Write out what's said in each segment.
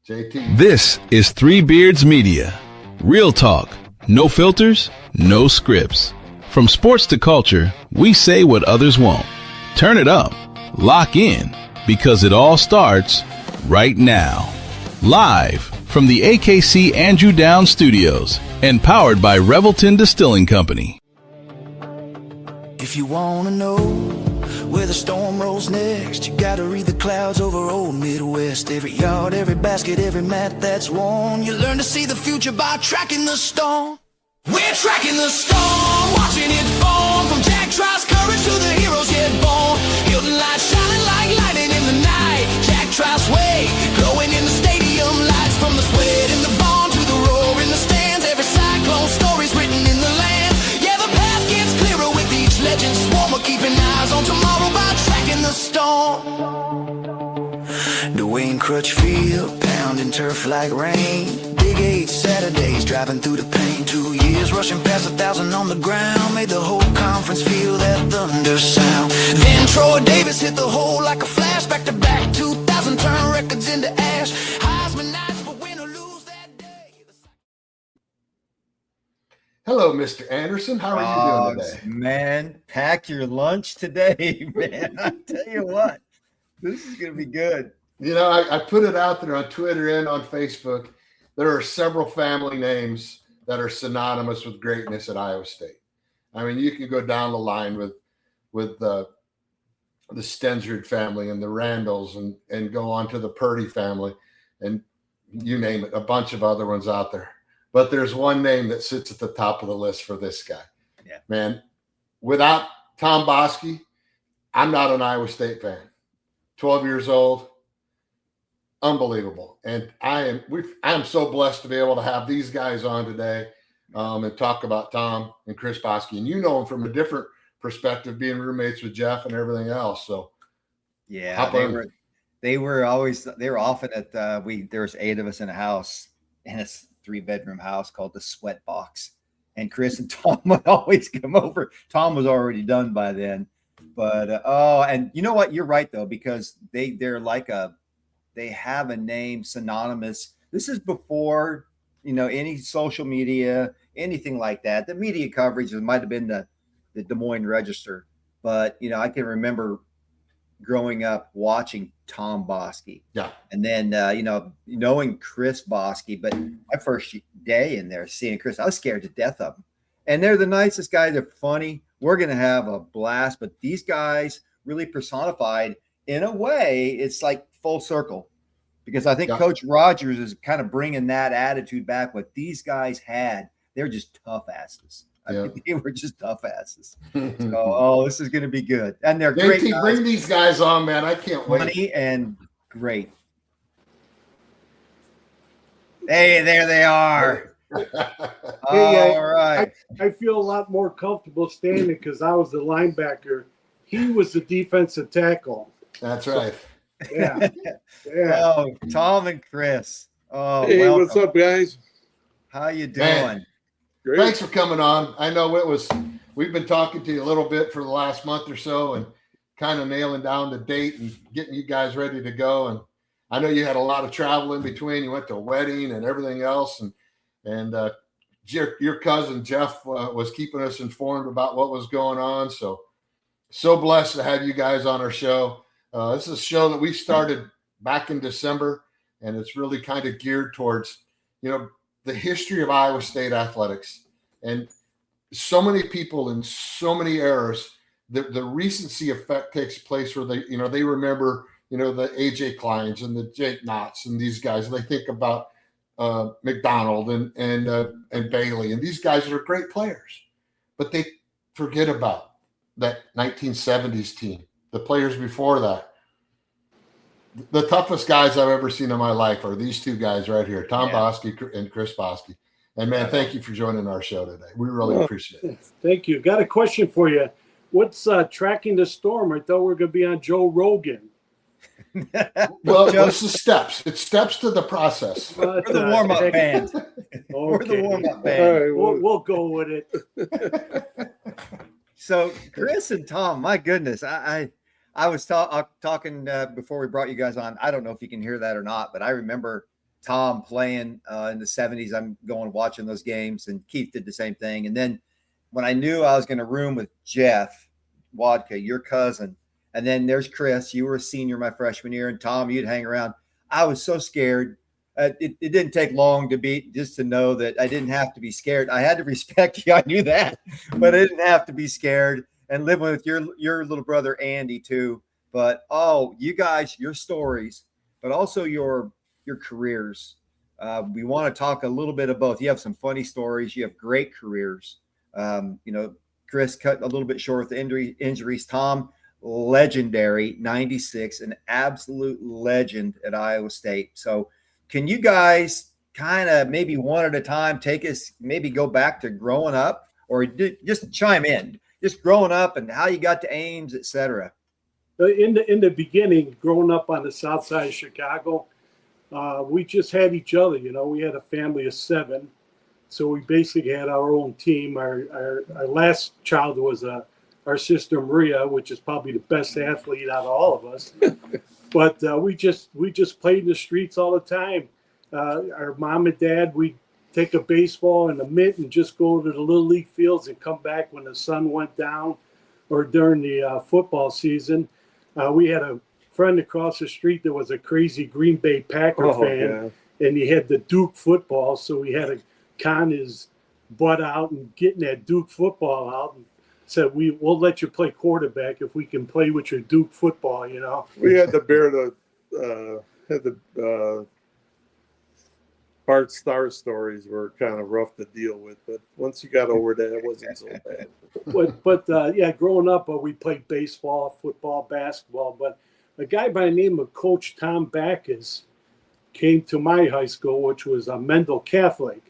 JT. This is Three Beards Media. Real talk, no filters, no scripts. From sports to culture, we say what others won't. Turn it up, lock in, because it all starts right now. Live from the AKC Andrew Downs Studios and powered by Revelton Distilling Company. If you want to know where the storm rolls next, you gotta read the clouds over old Midwest. Every yard, every basket, every mat that's worn. You learn to see the future by tracking the storm. We're tracking the storm, watching it form. From Jack Trice's courage to the heroes yet born. Hilton lights shining like lightning in the night. Jack Trice's way, glowing in the stadium lights. From the sweat in the barn to the roar in the stands. Every cyclone story's written in the land. Yeah, the path gets clearer with each legend swarm. We're keeping eyes on tomorrow by tracking the storm. Dwayne Crutchfield, pounding turf like rain. Big 8 Saturdays, driving through the pain. 2 years, rushing past 1,000 on the ground. Made the whole conference feel that thunder sound. Then Troy Davis hit the hole like a flash. Back to back, 2,000 turn records into ash. Heisman nights, but win or lose that day. Hello, Mr. Anderson. How are you doing today? Man, pack your lunch today, man. I tell you what, this is going to be good. You know, I put it out there on Twitter and on Facebook. There are several family names that are synonymous with greatness at Iowa State. I mean, you can go down the line with the Stensrud family and the Randalls and go on to the Purdy family and you name it, a bunch of other ones out there. But there's one name that sits at the top of the list for this guy. Yeah. Man, without Tom Boskey, I'm not an Iowa State fan. 12 years old. Unbelievable. And I am so blessed to be able to have these guys on today and talk about Tom and Chris Boskey. And you know them from a different perspective, being roommates with Jeff and everything else. So yeah, they were often at there was 8 of us in a house, and it's 3-bedroom house called the Sweat Box. And Chris and Tom would always come over. Tom was already done by then. But and you know what? You're right though, because they're like they have a name synonymous. This is before, any social media, anything like that. The media coverage might have been the Des Moines Register. But, I can remember growing up watching Tom Boskey. Yeah. And then, knowing Chris Boskey. But my first day in there seeing Chris, I was scared to death of him. And they're the nicest guys. They're funny. We're going to have a blast. But these guys really personified, in a way, it's like full circle, because I think Coach Rogers is kind of bringing that attitude back. What these guys had, they're just tough asses. I mean, they were just tough asses. So, this is going to be good. And they're great guys. Bring these guys on, man. I can't wait. Funny and great. Hey, there they are. All right. I feel a lot more comfortable standing because I was the linebacker. He was the defensive tackle. That's right. Yeah. Oh, Tom and Chris. Oh, hey, welcome. what's up, guys? How you doing? Man, Great. thanks for coming on. I know we've been talking to you a little bit for the last month or so and kind of nailing down the date and getting you guys ready to go. And I know you had a lot of travel in between. You went to a wedding and everything else. And your cousin Jeff was keeping us informed about what was going on. So blessed to have you guys on our show. This is a show that we started back in December, and it's really kind of geared towards, the history of Iowa State athletics. And so many people in so many eras, the recency effect takes place where they remember, the AJ Kleins and the Jake Knotts and these guys. They think about McDonald and Bailey, and these guys are great players, but they forget about that 1970s team. The players before that. The toughest guys I've ever seen in my life are these two guys right here, Tom Boskey and Chris Boskey. And, man, thank you for joining our show today. We really appreciate it. Thank you. Got a question for you. What's Tracking the Storm? I thought we were going to be on Joe Rogan. Well, it's the steps. It's steps to the process. We're the warm-up band. We're the warm-up band. We'll go with it. So, Chris and Tom, my goodness, I was talking before we brought you guys on. I don't know if you can hear that or not, but I remember Tom playing in the 70s. I'm going watching those games, and Keith did the same thing. And then when I knew I was going to room with Jeff Wadka, your cousin, and then there's Chris, you were a senior my freshman year, and Tom, you'd hang around. I was so scared. It didn't take long to know that I didn't have to be scared. I had to respect you. I knew that, but I didn't have to be scared, and living with your little brother, Andy, too. But, you guys, your stories, but also your careers. We want to talk a little bit of both. You have some funny stories. You have great careers. Chris cut a little bit short with the injuries. Tom, legendary, 96, an absolute legend at Iowa State. So can you guys kind of maybe one at a time take us, maybe go back to growing up, or just chime in, just growing up and how you got to Ames, et cetera? In the beginning, growing up on the south side of Chicago, we just had each other. We had a family of 7, so we basically had our own team. Our last child was our sister Maria, which is probably the best athlete out of all of us. But we just played in the streets all the time. Our mom and dad, we'd take a baseball and a mitt and just go to the little league fields and come back when the sun went down, or during the football season. We had a friend across the street that was a crazy Green Bay Packer fan, and he had the Duke football, so we had to con his butt out and getting that Duke football out, and said, we'll let you play quarterback if we can play with your Duke football. We had to bear the Bart Starr stories were kind of rough to deal with, but once you got over that, it wasn't so bad. But growing up, we played baseball, football, basketball. But a guy by the name of Coach Tom Backus came to my high school, which was Mendel Catholic.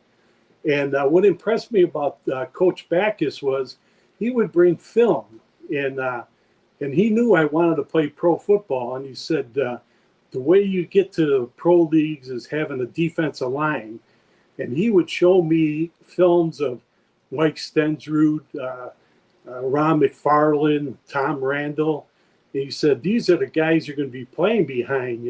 And what impressed me about Coach Backus was he would bring film, and he knew I wanted to play pro football. And he said, the way you get to the pro leagues is having a defensive line. And he would show me films of Mike Stensrud, Ron McFarland, Tom Randall. And he said, these are the guys you're going to be playing behind,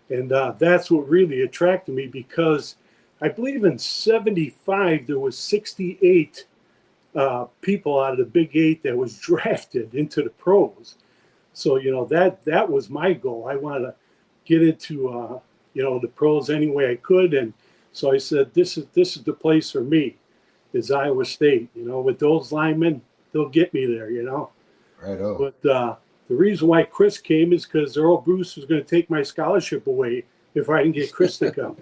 And that's what really attracted me, because I believe in 75, there was 68 people out of the Big 8 that was drafted into the pros. So, that was my goal. I wanted to get into, the pros any way I could. And so I said, this is the place for me, is Iowa State. With those linemen, they'll get me there, Right on. But the reason why Chris came is because Earl Bruce was going to take my scholarship away if I didn't get Chris to come.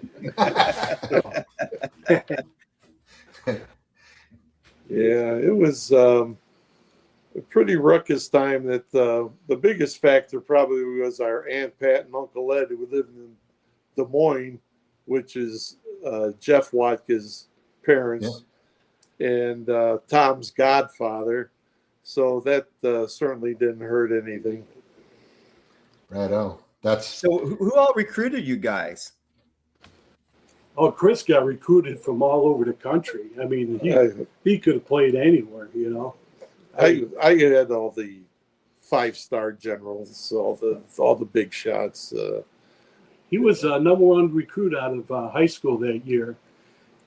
Yeah, it was a pretty ruckus time. That the biggest factor probably was our Aunt Pat and Uncle Ed, who lived in Des Moines, which is Jeff Watka's parents, and Tom's godfather. So that certainly didn't hurt anything. Right on. So who all recruited you guys? Oh, Chris got recruited from all over the country. I mean, he could have played anywhere, I had all the 5-star generals, all the big shots. He was number 1 recruit out of high school that year.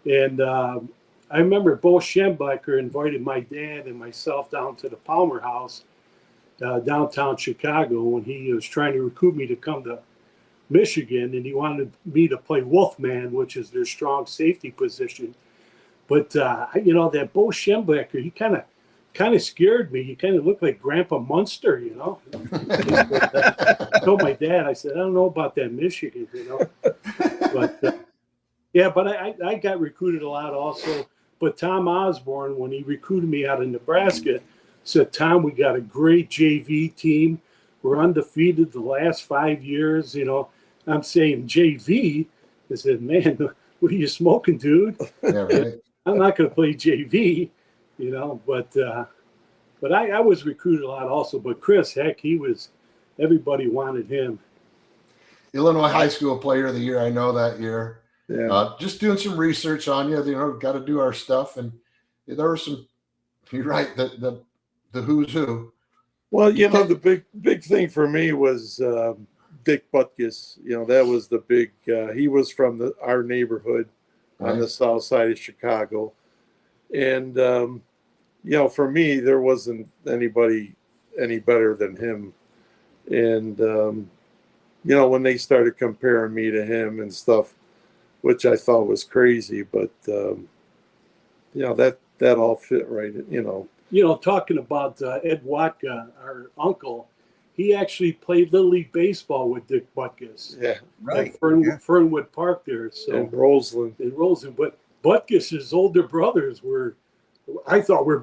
And I remember Bo Schembecker invited my dad and myself down to the Palmer House, downtown Chicago, when he was trying to recruit me to come to Michigan, and he wanted me to play Wolfman, which is their strong safety position. But that Bo Schembecker, he kind of scared me. He kind of looked like Grandpa Munster, I told my dad, I said, I don't know about that Michigan, But I got recruited a lot also. But Tom Osborne, when he recruited me out of Nebraska, said, Tom, we got a great JV team. We're undefeated the last 5 years. I'm saying JV. I said, man, what are you smoking, dude? Yeah, right. I'm not going to play JV, but I was recruited a lot also. But Chris, heck, everybody wanted him. Illinois High School Player of the Year, I know that year. Yeah. Just doing some research on you, got to do our stuff. And there were some, you're right, the who's who. Well, the big thing for me was Dick Butkus, that was the big. He was from our neighborhood on the south side of Chicago, and for me, there wasn't anybody any better than him. And when they started comparing me to him and stuff, which I thought was crazy, but that all fit right. Talking about Ed Watka, our uncle, he actually played Little League baseball with Dick Butkus. Yeah, right. At Fernwood Park there. So in Roseland. But Butkus's older brothers were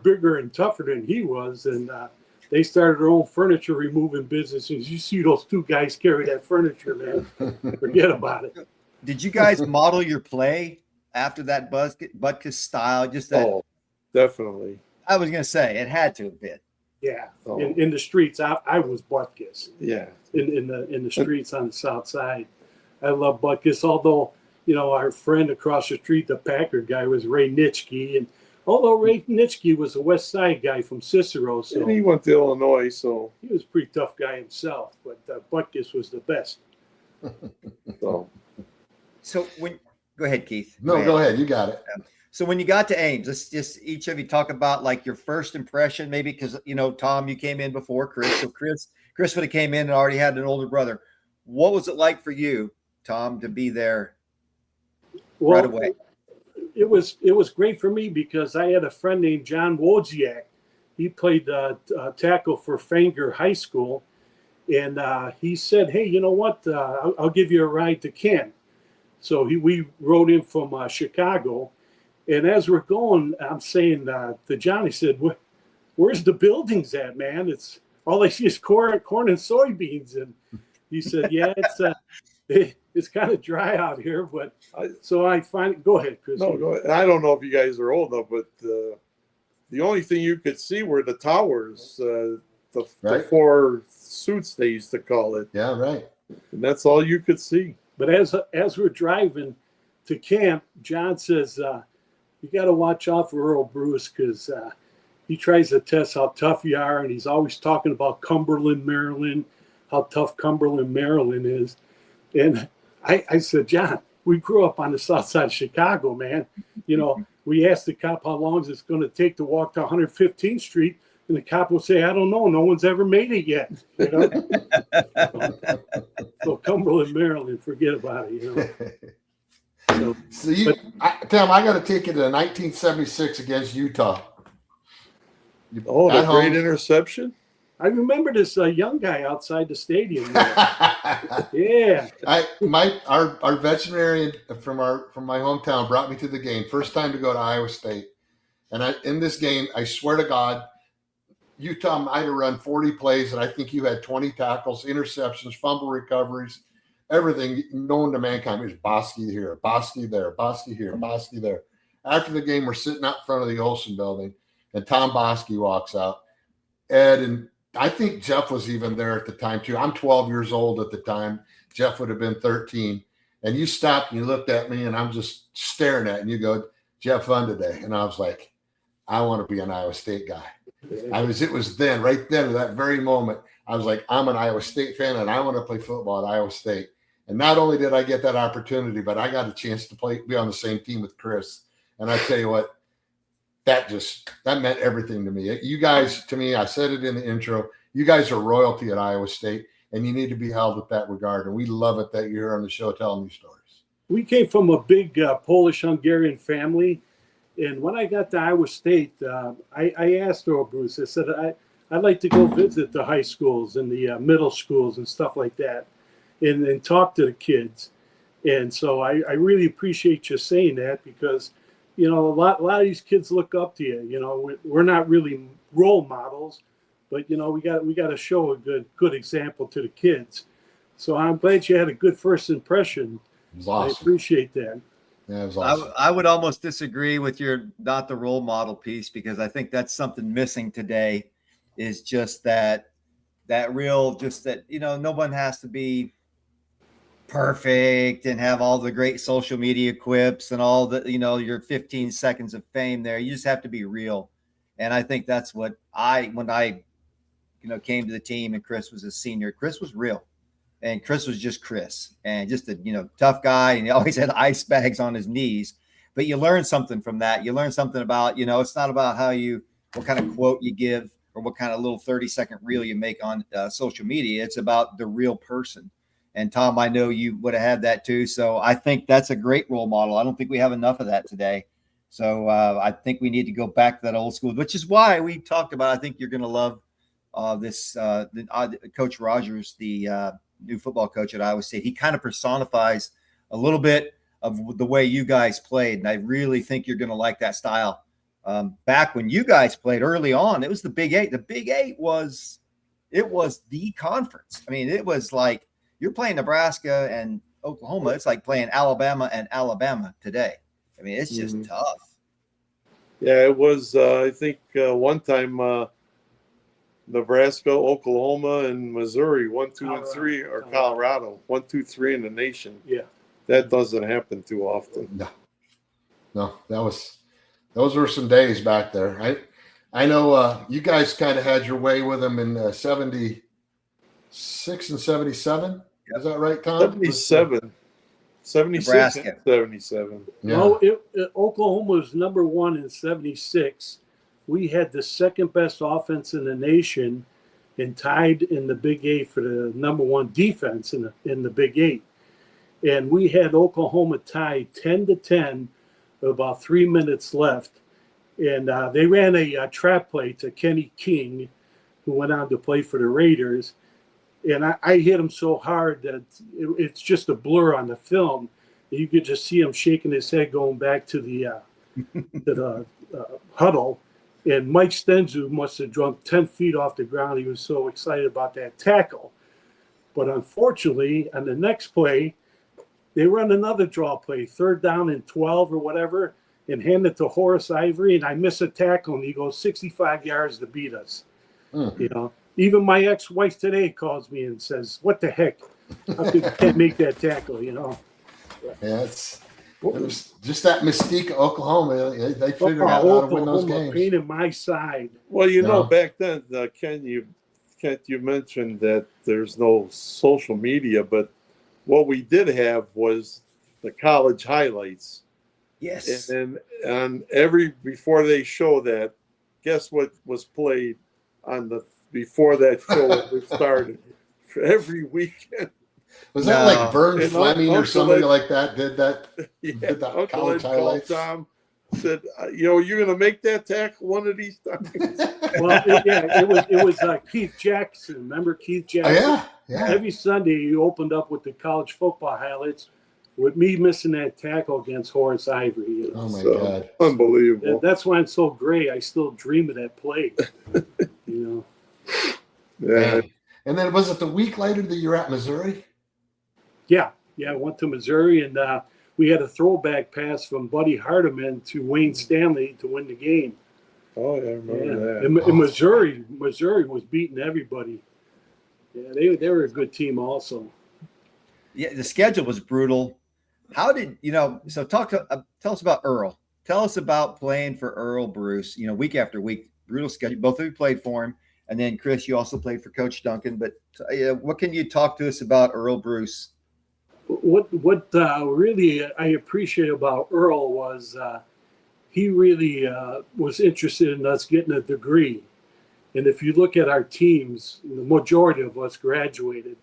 bigger and tougher than he was, and they started their own furniture removing businesses. You see those two guys carry that furniture, man. Forget about it. Did you guys model your play after that Butkus style? Just that? Oh, definitely. I was going to say it had to have been. Yeah, Oh. in the streets, I was Butkus. Yeah, in the streets on the south side, I love Butkus. Although our friend across the street, the Packer guy, was Ray Nitschke, and although Ray Nitschke was a West Side guy from Cicero, so and he went to Illinois, so he was a pretty tough guy himself. But Butkus was the best. so. So go ahead, Keith. No, go ahead. You got it. So when you got to Ames, let's just each of you talk about like your first impression, maybe because Tom, you came in before Chris. So Chris would have came in and already had an older brother. What was it like for you, Tom, to be there right away? It was great for me because I had a friend named John Wojciak. He played tackle for Fanger High School, and he said, "Hey, you know what? I'll give you a ride to camp." So we rode in from Chicago. And as we're going, I'm saying to John, he said, "Where's the buildings at, man? It's all I see is corn and soybeans." And he said, "Yeah, it's kind of dry out here." But so I find. Go ahead, Chris. No, go ahead. I don't know if you guys are old enough, but the only thing you could see were the towers, the four suits they used to call it. Yeah, right. And that's all you could see. But as we're driving to camp, John says, "You got to watch out for Earl Bruce because he tries to test how tough you are, and he's always talking about Cumberland, Maryland, how tough Cumberland, Maryland is." And I said, "John, we grew up on the south side of Chicago, man. We asked the cop how long is it going to take to walk to 115th Street, and the cop will say, 'I don't know. No one's ever made it yet.'" So Cumberland, Maryland, forget about it. So Tim, I got to take you to 1976 against Utah. The great interception. I remember this young guy outside the stadium. Yeah. Our veterinarian from my hometown brought me to the game. First time to go to Iowa State. And in this game, I swear to God, Utah might have run 40 plays, and I think you had 20 tackles, interceptions, fumble recoveries, everything known to mankind. It was Boskey here, Boskey there, Boskey here, Boskey there. After the game, we're sitting out in front of the Olsen building, and Tom Boskey walks out. Ed and I think Jeff was even there at the time too. I'm 12 years old at the time. Jeff would have been 13. And you stopped and you looked at me, and I'm just staring at you. And you go, "Jeff Fun today." And I was like, I want to be an Iowa State guy. It was then, right then, at that very moment, I was like, I'm an Iowa State fan, and I want to play football at Iowa State. And not only did I get that opportunity, but I got a chance to be on the same team with Chris. And I tell you what, that meant everything to me. You guys, to me, I said it in the intro, you guys are royalty at Iowa State, and you need to be held with that regard. And we love it that you're on the show telling these stories. We came from a big Polish-Hungarian family. And when I got to Iowa State, I asked Earl Bruce, I said, I'd like to go visit the high schools and the middle schools and stuff like that and talk to the kids. And so I really appreciate you saying that because, a lot of these kids look up to you. We're not really role models, but, we got to show a good example to the kids. So I'm glad you had a good first impression. It was awesome. I appreciate that. Yeah, it was awesome. I would almost disagree with your not the role model piece because I think that's something missing today is just that real, just that, no one has to be perfect and have all the great social media quips and all the, your 15 seconds of fame there. You just have to be real. And I think that's what when I came to the team and Chris was a senior, Chris was real. and Chris was just Chris, and just a tough guy, and he always had ice bags on his knees. But you learn something from that. You learn something about it's not about what kind of quote you give or what kind of little 30-second reel you make on social media. It's about the real person. And Tom, I know you would have had that too. So I think that's a great role model. I don't think we have enough of that today. So I think we need to go back to that old school, which is why we talked about. I think you're going to love this. Coach Rogers, the new football coach at Iowa State. He kind of personifies a little bit of the way you guys played, and I really think you're going to like that style. Back when you guys played early on, it was the Big Eight. The Big Eight was the conference. I mean, it was like you're playing Nebraska and Oklahoma. It's like playing Alabama and Alabama today. I mean, it's just tough. Yeah, it was. I think one time Nebraska, Oklahoma, and Missouri 1, 2, and 3, or Colorado 1, 2, 3 in the nation. Yeah, that doesn't happen too often. No, those were some days back there. I know you guys kind of had your way with them in 76 and 77. Is that right, Tom? 77. 76 and 77. Yeah. Well, Oklahoma was number 1 in 76. We had the second best offense in the nation and tied in the Big Eight for the number 1 defense in the Big Eight. And we had Oklahoma tied 10-10 with about 3 minutes left. And they ran a trap play to Kenny King, who went on to play for the Raiders. And I hit him so hard that it's just a blur on the film. You could just see him shaking his head going back to the huddle. And Mike Stenzu must have jumped 10 feet off the ground. He was so excited about that tackle. But unfortunately, on the next play, they run another draw play, 3rd down and 12 or whatever, and hand it to Horace Ivory. And I miss a tackle, and he goes 65 yards to beat us. Even my ex-wife today calls me and says, "What the heck? How could you can't make that tackle?" Yeah, it was just that mystique of Oklahoma. They figured out how to win those games. Painted my side. Well, back then, Ken, you mentioned that there's no social media, but what we did have was the college highlights. Yes. And before they show that, guess what was played before that show started every weekend? Was that like Vern Fleming or somebody like that did that? Yeah, did that Uncle college Ed highlights? Tom said, you're going to make that tackle one of these times. Well, it was Keith Jackson. Remember Keith Jackson? Oh, yeah. Every Sunday he opened up with the college football highlights with me missing that tackle against Horace Ivory. Oh, my God. Unbelievable. That's why I'm so gray. I still dream of that play. Yeah. And then was it the week later that you're at Missouri? Yeah, I went to Missouri, and we had a throwback pass from Buddy Hardiman to Wayne Stanley to win the game. Oh, yeah, I remember that. And Missouri was beating everybody. Yeah, they were a good team also. Yeah, the schedule was brutal. How did so tell us about Earl. Tell us about playing for Earl Bruce, week after week, brutal schedule. Both of you played for him. And then, Chris, you also played for Coach Duncan. But what can you talk to us about Earl Bruce? What really I appreciate about Earl was he really was interested in us getting a degree. And if you look at our teams, the majority of us graduated.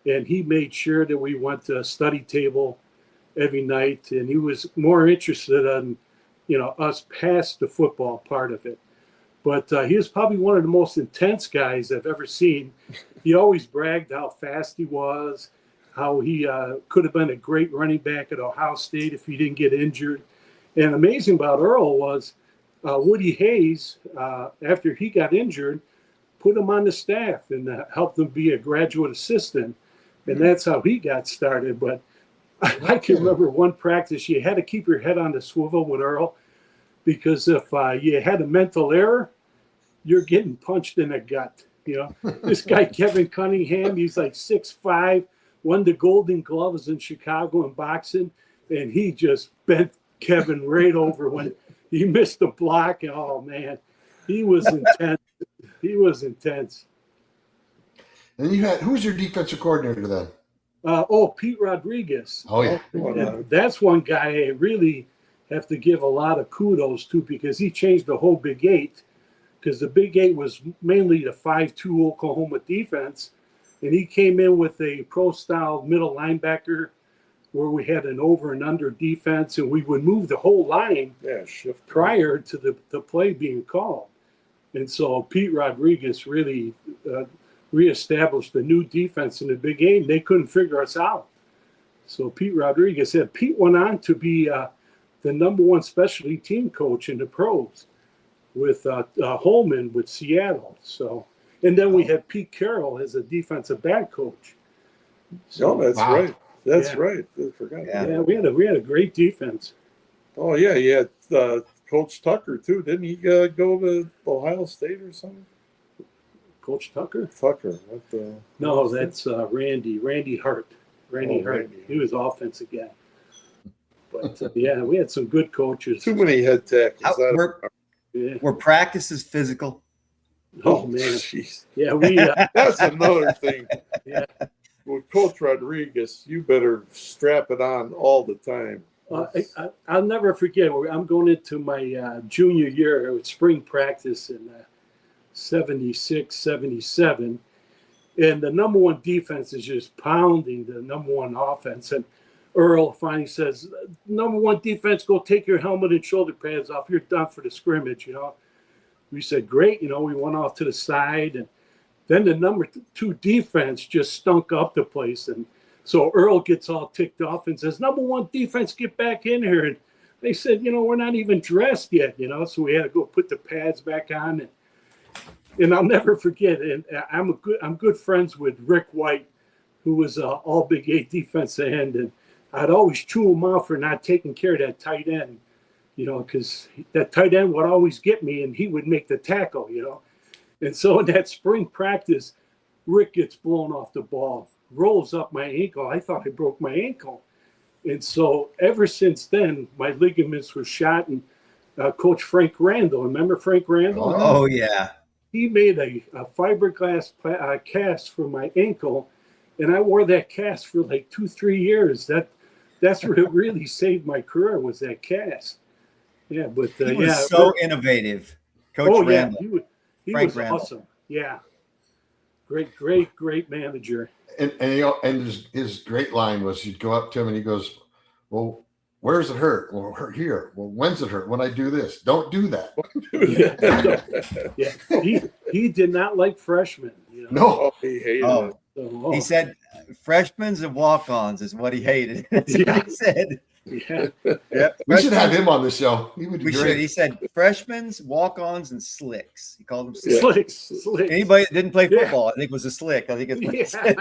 And he made sure that we went to a study table every night. And he was more interested in, us past the football part of it. But he was probably one of the most intense guys I've ever seen. He always bragged how fast he was, how he could have been a great running back at Ohio State if he didn't get injured. And amazing about Earl was Woody Hayes, after he got injured, put him on the staff and helped him be a graduate assistant. And that's how he got started. But I can remember one practice, you had to keep your head on the swivel with Earl, because if you had a mental error, you're getting punched in the gut. This guy, Kevin Cunningham, he's like 6'5", won the Golden Gloves in Chicago in boxing, and he just bent Kevin right over when he missed the block. Oh, man, he was intense. He was intense. And who was your defensive coordinator then? Pete Rodriguez. Oh, yeah. And that's one guy I really have to give a lot of kudos to because he changed the whole Big Eight. Because the Big Eight was mainly the 5-2 Oklahoma defense. And he came in with a pro-style middle linebacker where we had an over and under defense, and we would move the whole line shift prior to the play being called. And so Pete Rodriguez really reestablished a new defense in the Big Eight, and they couldn't figure us out. So Pete Rodriguez said Pete went on to be the #1 specialty team coach in the pros with Holman with Seattle. So, and then we had Pete Carroll as a defensive back coach. So, that's wow. right. That's right. I forgot. Yeah, we had a great defense. Oh yeah, he had Coach Tucker too. Didn't he go to Ohio State or something? Coach Tucker? Tucker. What the? No, that's Randy. Randy Hart. Randy Hart. Randy. He was offensive guy. But yeah, we had some good coaches. Too many head tackles. Were practices physical? Oh man, jeez. Yeah, we. That's another thing. Yeah. With Coach Rodriguez, you better strap it on all the time. I'll never forget. I'm going into my junior year with spring practice in 76, 77. And the #1 defense is just pounding the #1 offense. And Earl finally says, #1 defense, go take your helmet and shoulder pads off. You're done for the scrimmage, We said, great. We went off to the side. And then the #2 defense just stunk up the place. And so Earl gets all ticked off and says, #1 defense, get back in here. And they said, we're not even dressed yet, So we had to go put the pads back on. And I'll never forget. And I'm good friends with Rick White, who was all Big Eight defensive end. And I'd always chew him out for not taking care of that tight end, because that tight end would always get me and he would make the tackle, And so in that spring practice, Rick gets blown off the ball, rolls up my ankle. I thought I broke my ankle. And so ever since then, my ligaments were shot. And Coach Frank Randall, remember Frank Randall? Oh, yeah. He made a fiberglass cast for my ankle. And I wore that cast for like 2-3 years. That's what really saved my career was that cast. Yeah, but he was so innovative, Coach Randall. Yeah, he was Randall. Awesome. Yeah, great manager. And his great line was, you'd go up to him and he goes, "Well, where's it hurt? Well, hurt here. Well, when's it hurt? When I do this. Don't do that." Yeah, he did not like freshmen. No, he hated it. He said freshmen and walk-ons is what he hated. That's what he said. Yeah. We should have him on the show. He would be great. Should. He said freshmen, walk-ons, and slicks. He called them slicks. Slicks. Anybody that didn't play football, I think, was a slick. I think it's what he said.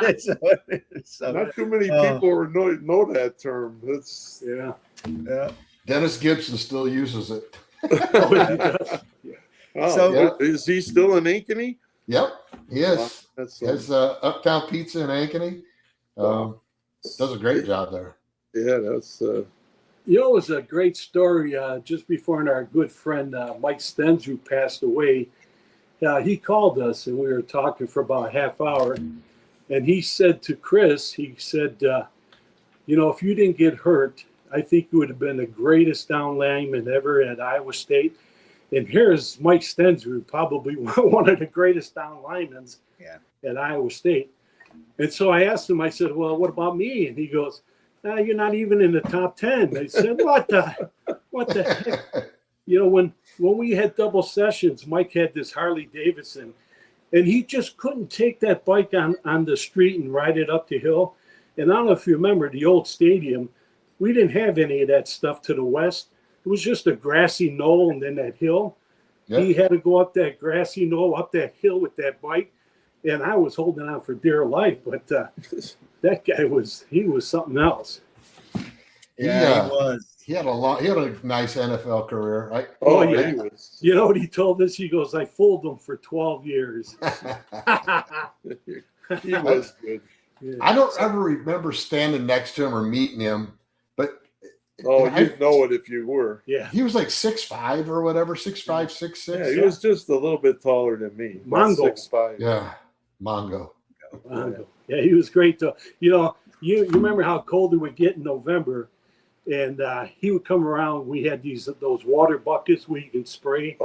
So, not too many people know that term. That's Dennis Gibson still uses it. So is he still in Ankeny? Yep, he is. He has Uptown Pizza in Ankeny. Does a great job there. Yeah, that's. It was a great story. Just before our good friend Mike Stenzu passed away, he called us and we were talking for about a half hour. And he said to Chris, if you didn't get hurt, I think you would have been the greatest down lineman ever at Iowa State. And here's Mike Stenzu, probably one of the greatest down linemen at Iowa State. And so I asked him, I said, well, what about me? And he goes, you're not even in the top 10. I said, what the heck? When we had double sessions, Mike had this Harley Davidson, and he just couldn't take that bike on the street and ride it up the hill. And I don't know if you remember the old stadium, we didn't have any of that stuff to the west. It was just a grassy knoll and then that hill. Yep. He had to go up that grassy knoll, up that hill with that bike. And I was holding on for dear life, but that guy was something else. Yeah, he was. He had a nice NFL career, right? Oh yeah. He was. You know what he told us? He goes, I fooled him for 12 years. He was good. Yeah. I don't ever remember standing next to him or meeting him, but you'd know it if you were. Yeah. He was like 6'5" or whatever, 6'5", 6'6". Yeah, he was just a little bit taller than me. Mongo. 6'5". Yeah. Mongo. Yeah, he was great though. you remember how cold it would get in November, and he would come around. We had those water buckets where you can spray,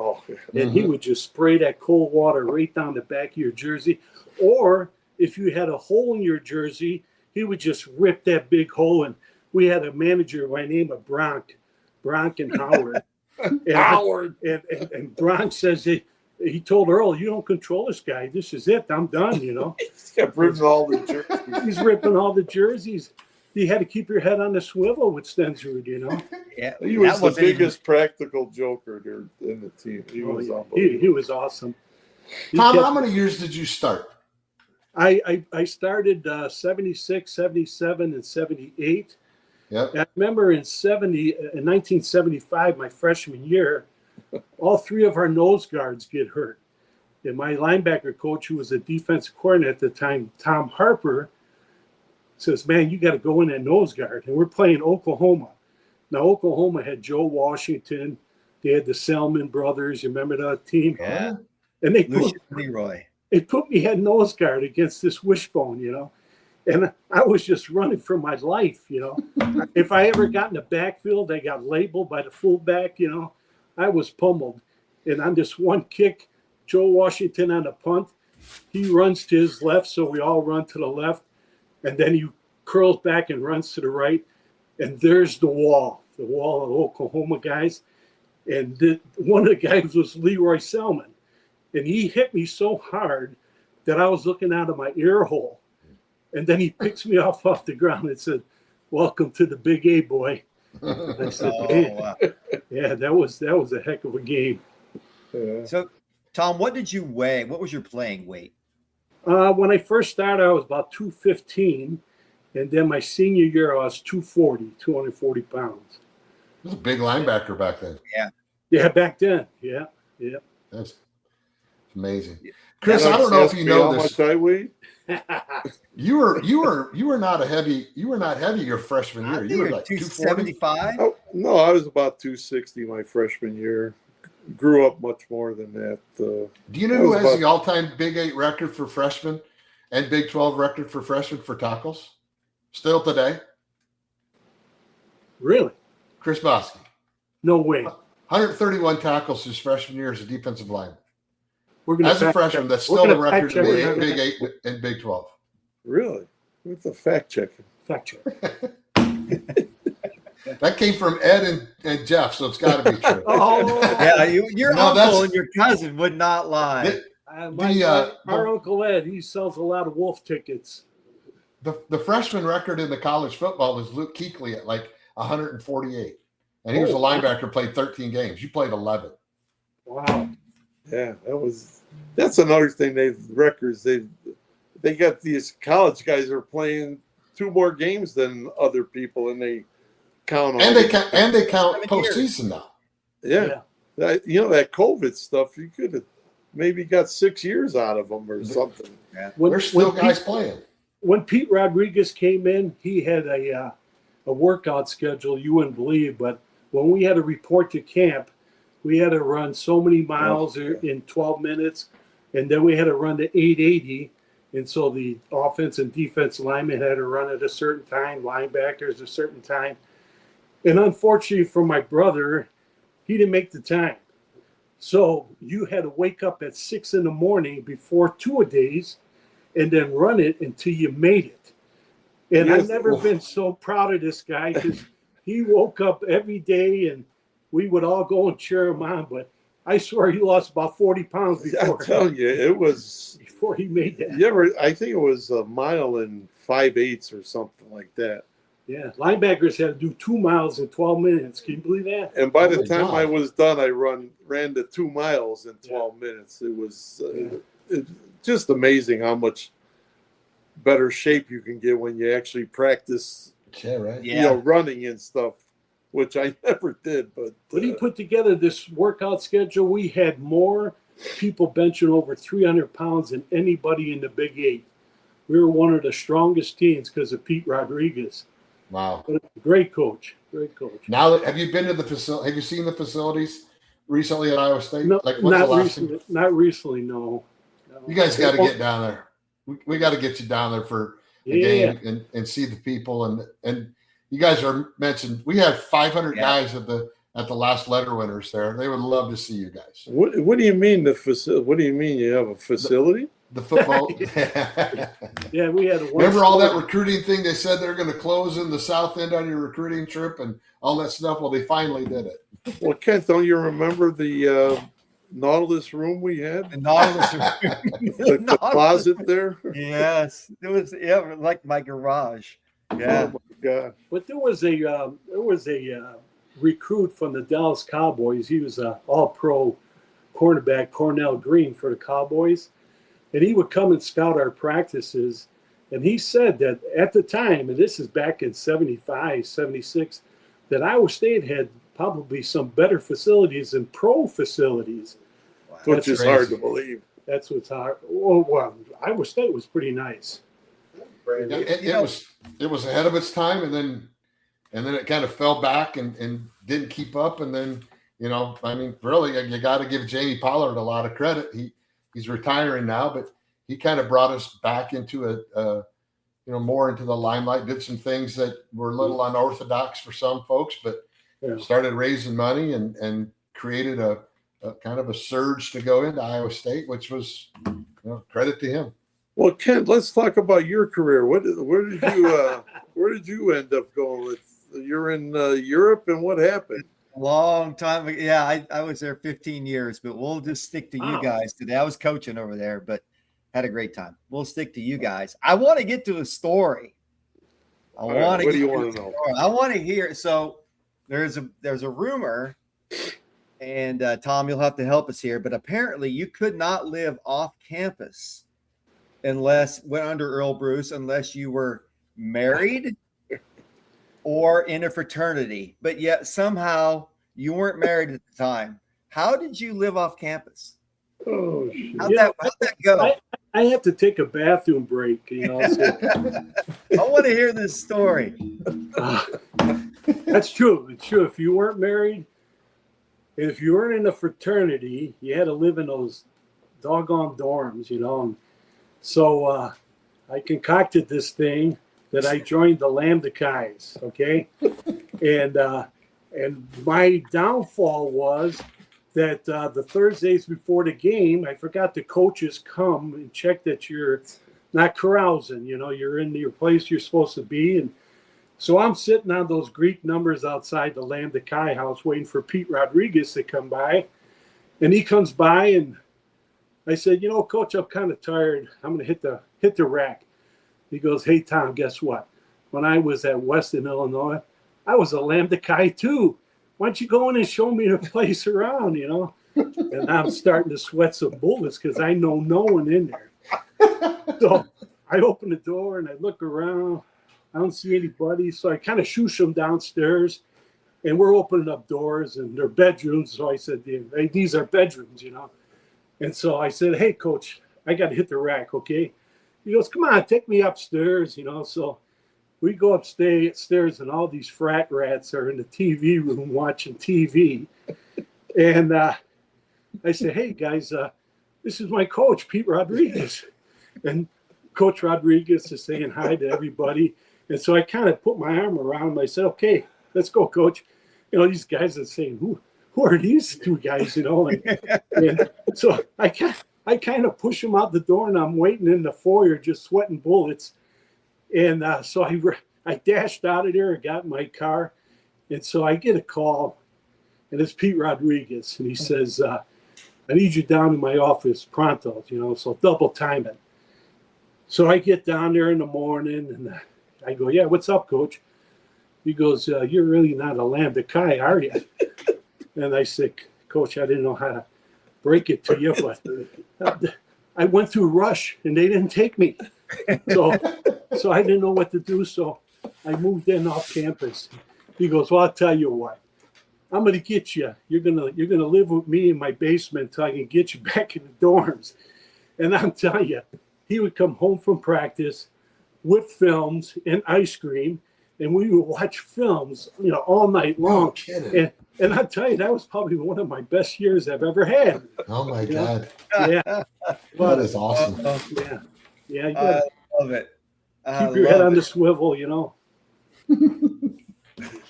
and he would just spray that cold water right down the back of your jersey. Or if you had a hole in your jersey, he would just rip that big hole. And we had a manager by the name of Bronk and Howard. And Bronk says he told Earl, "You don't control this guy. This is it. I'm done." He's kept ripping all the jerseys. He's ripping all the jerseys. You had to keep your head on the swivel with Stensrud, Yeah, he was the biggest practical joker there in the team. He was unbelievable. He was awesome. Tom, how many years did you start? I started 76, 77, and 78. Yep. I remember in 1975, my freshman year, all three of our nose guards get hurt. And my linebacker coach, who was a defensive coordinator at the time, Tom Harper, says, "Man, you got to go in that nose guard." And we're playing Oklahoma. Now, Oklahoma had Joe Washington. They had the Selman brothers. You remember that team? Yeah. And they put me at nose guard against this wishbone, And I was just running for my life, If I ever got in the backfield, they got labeled by the fullback, I was pummeled. And on this one kick, Joe Washington on the punt, he runs to his left, so we all run to the left. And then he curls back and runs to the right. And there's the wall of Oklahoma guys. And one of the guys was Leroy Selman. And he hit me so hard that I was looking out of my ear hole. And then he picks me off the ground and said, "Welcome to the Big A, boy." And I said, wow. Yeah, that was a heck of a game. Yeah. So, Tom, what did you weigh? What was your playing weight? When I first started, I was about 215. And then my senior year, I was 240 pounds. He was a big linebacker back then. Yeah, back then. Yeah. That's amazing. Chris, I don't know if you know this. How much I weigh? You were not heavy your freshman year. You were like 275. Oh, no, I was about 260 my freshman year. Grew up much more than that. Do you know who has the all-time Big 8 record for freshmen and Big 12 record for freshmen for tackles? Still today? Really? Chris Boskey. No way. 131 tackles his freshman year as a defensive lineman. As a freshman, that's still the record in the Big 8 and Big 12. Really? With the fact checking. Fact check. That came from Ed and Jeff, so it's got to be true. Yeah, your uncle and your cousin would not lie. Our Uncle Ed, he sells a lot of Wolf tickets. The freshman record in the college football was Luke Kuechly at like 148. And he was a linebacker, played 13 games. You played 11. Wow. Yeah, that's another thing. They got these college guys are playing 2 more games than other people, and they count. And they count postseason now. Yeah. That COVID stuff, you could have maybe got 6 years out of them or something. Yeah. There's still guys playing. When Pete Rodriguez came in, he had a workout schedule you wouldn't believe. But when we had to report to camp, we had to run so many miles in 12 minutes, and then we had to run to 880. And so the offense and defense linemen had to run at a certain time, linebackers a certain time. And unfortunately for my brother, he didn't make the time. So you had to wake up at 6 a.m. before 2-a-days and then run it until you made it. And I've never been so proud of this guy because he woke up every day and we would all go and cheer him on. But I swear he lost about 40 pounds before. I'm telling you, it was before he made that. I think it was a mile and 5/8 or something like that. Yeah, linebackers had to do 2 miles in 12 minutes. Can you believe that? And by the time I was done, I ran the 2 miles in 12 minutes. It was just amazing how much better shape you can get when you actually practice. Yeah, right. Running and stuff, which I never did. But when he put together this workout schedule, we had more people benching over 300 pounds than anybody in the Big 8. We were one of the strongest teams because of Pete Rodriguez. Wow. Great coach. Now, have you been to the facility? Have you seen the facilities recently at Iowa State? No, not recently, no. You guys got to get down there. We got to get you down there for game and see the people. And you guys are mentioned. We had 500 guys at the last letter winners there. They would love to see you guys. What do you mean the facility? What do you mean you have a facility? The football. Yeah, we had. Remember all that recruiting thing? They said they're going to close in the South End on your recruiting trip and all that stuff. Well, they finally did it. Well, Kent, don't you remember the Nautilus room we had? The Nautilus room. The closet there? Yes. It was like my garage. Yeah. Oh my God. But there was a recruit from the Dallas Cowboys. He was an all-pro cornerback, Cornell Green, for the Cowboys. And he would come and scout our practices. And he said that at the time, and this is back in 75, 76, that Iowa State had probably some better facilities than pro facilities. Wow. Which is hard to believe. That's what's hard. Well, Iowa State was pretty nice. It was ahead of its time, and then it kind of fell back and didn't keep up. And then, really, you got to give Jamie Pollard a lot of credit. He's retiring now, but he kind of brought us back into more into the limelight, did some things that were a little unorthodox for some folks, but started raising money and created a kind of a surge to go into Iowa State, which was credit to him. Well, Kent, let's talk about your career. Where did you end up going with? You're in Europe, and what happened? Long time ago. Yeah, I was there 15 years, but we'll just stick to you guys today. I was coaching over there, but had a great time. We'll stick to you guys. I want to get to a story. What do you want to know? I want to hear. So there's a rumor, and Tom, you'll have to help us here, but apparently you could not live off campus went under Earl Bruce unless you were married or in a fraternity, but yet somehow you weren't married at the time. How did you live off campus? Oh, how'd that go? I have to take a bathroom break, So. I want to hear this story. That's true. It's true. If you weren't married, and if you weren't in a fraternity, you had to live in those doggone dorms, And so I concocted this thing that I joined the Lambda Chi's, okay? And my downfall was that the Thursdays before the game, I forgot the coaches come and check that you're not carousing, you're in your place you're supposed to be. And so I'm sitting on those Greek numbers outside the Lambda Chi house waiting for Pete Rodriguez to come by. And he comes by and I said, Coach, I'm kind of tired. I'm going to hit the rack. He goes, hey, Tom, guess what? When I was at Weston, Illinois, I was a Lambda Chi too. Why don't you go in and show me the place around, And I'm starting to sweat some bullets because I know no one in there. So I open the door and I look around. I don't see anybody. So I kind of shoosh them downstairs. And we're opening up doors and they're bedrooms. So I said, hey, these are bedrooms, And so I said, hey, Coach, I got to hit the rack, okay? He goes, come on, take me upstairs, So we go upstairs and all these frat rats are in the TV room watching TV. And I said, hey, guys, this is my coach, Pete Rodriguez. And Coach Rodriguez is saying hi to everybody. And so I kind of put my arm around him. I said, okay, let's go, Coach. These guys are saying, who are these two guys, And so I kind of push them out the door, and I'm waiting in the foyer just sweating bullets. And so I dashed out of there and got in my car. And so I get a call, and it's Pete Rodriguez. And he says, I need you down in my office pronto, so double time it. So I get down there in the morning, and I go, yeah, what's up, Coach? He goes, you're really not a Lambda Chi, are you? And I said, Coach, I didn't know how to break it to you, but I went through Rush, and they didn't take me. So I didn't know what to do, so I moved in off campus. He goes, well, I'll tell you what. I'm going to get you. You're gonna live with me in my basement until I can get you back in the dorms. And I'm telling you, he would come home from practice with films and ice cream, and we would watch films, all night long. And I tell you, that was probably one of my best years I've ever had. Oh my God! Yeah, that is awesome. Yeah. I love it. Keep your head on the swivel, you know.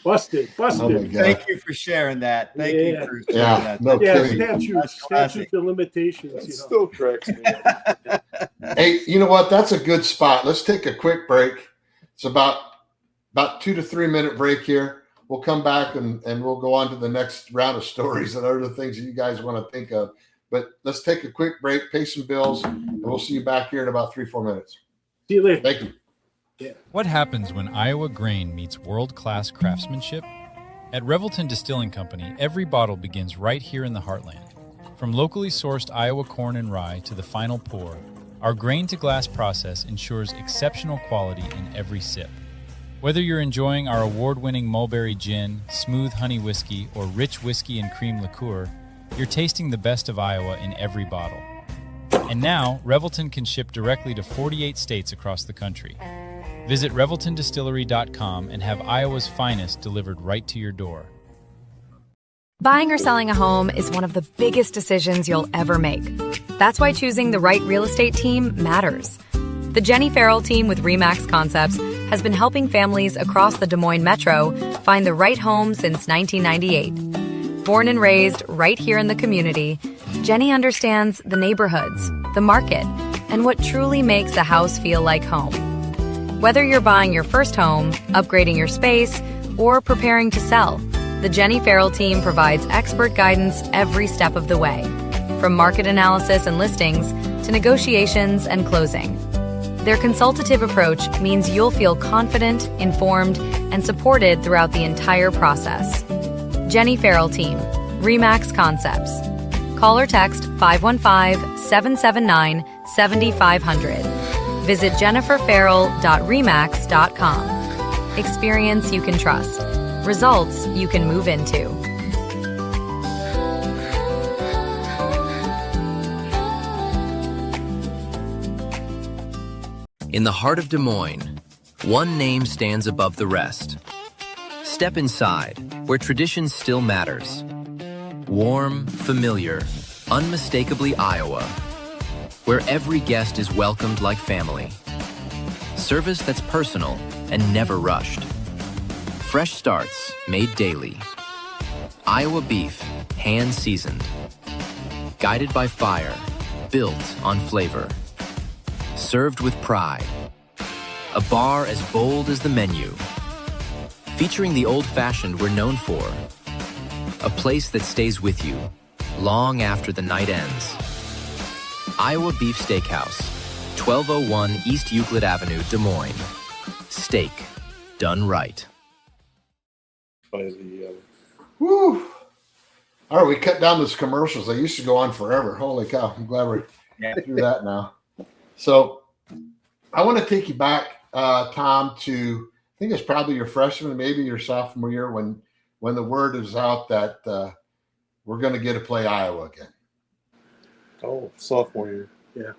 Busted. Oh my God. Thank you for sharing that. Thank you for sharing that. No kidding. Statutes and limitations. It still cracks me up. Hey, you know what? That's a good spot. Let's take a quick break. It's about 2 to 3 minute break here. We'll come back and we'll go on to the next round of stories and other things that you guys want to think of. But let's take a quick break, pay some bills, and we'll see you back here in about 3-4 minutes. See you later. Thank you. Yeah. What happens when Iowa grain meets world-class craftsmanship? At Revelton Distilling Company, every bottle begins right here in the heartland. From locally sourced Iowa corn and rye to the final pour, our grain-to-glass process ensures exceptional quality in every sip. Whether you're enjoying our award-winning mulberry gin, smooth honey whiskey, or rich whiskey and cream liqueur, you're tasting the best of Iowa in every bottle. And now, Revelton can ship directly to 48 states across the country. Visit ReveltonDistillery.com and have Iowa's finest delivered right to your door. Buying or selling a home is one of the biggest decisions you'll ever make. That's why choosing the right real estate team matters. The Jenny Farrell team with RE/MAX Concepts has been helping families across the Des Moines metro find the right home since 1998. Born and raised right here in the community, Jenny understands the neighborhoods, the market, and what truly makes a house feel like home. Whether you're buying your first home, upgrading your space, or preparing to sell, the Jenny Farrell team provides expert guidance every step of the way, from market analysis and listings to negotiations and closing. Their consultative approach means you'll feel confident, informed, and supported throughout the entire process. Jenny Farrell Team, RE/MAX Concepts. Call or text 515-779-7500. Visit jenniferfarrell.remax.com. Experience you can trust. Results you can move into. In the heart of Des Moines, one name stands above the rest. Step inside, where tradition still matters. Warm, familiar, unmistakably Iowa, where every guest is welcomed like family. Service that's personal and never rushed. Fresh starts made daily. Iowa beef, hand-seasoned. Guided by fire, built on flavor. Served with pride. A bar as bold as the menu. Featuring the old-fashioned we're known for. A place that stays with you long after the night ends. Iowa Beef Steakhouse, 1201 East Euclid Avenue, Des Moines. Steak done right. Woo! All right, we cut down those commercials. They used to go on forever. Holy cow. I'm glad we're through that now. So I want to take you back, Tom, to I think it's probably your freshman, maybe your sophomore year when the word is out that we're going to get to play Iowa again. Oh, sophomore year. Yeah.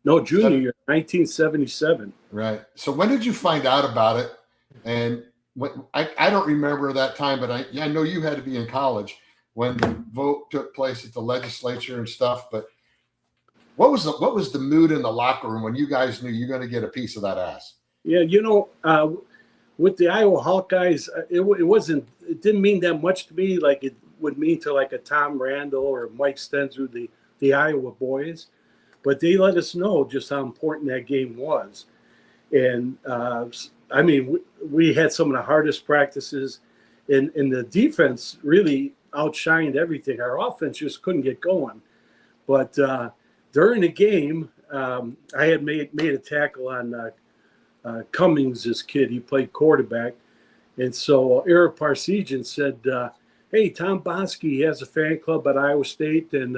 Junior year, 1977. Right. So when did you find out about it? And I don't remember that time, but I know you had to be in college when the vote took place at the legislature and stuff. But what was the mood in the locker room when you guys knew you're going to get a piece of that ass? Yeah, with the Iowa Hawkeyes, it didn't mean that much to me like it would mean to like a Tom Randall or Mike Stenzer, the Iowa boys. But they let us know just how important that game was. And, we had some of the hardest practices, and the defense really outshined everything. Our offense just couldn't get going. But during the game, I had made a tackle on Cummings, this kid. He played quarterback. And so Eric Parsegian said, hey, Tom Boskey has a fan club at Iowa State, and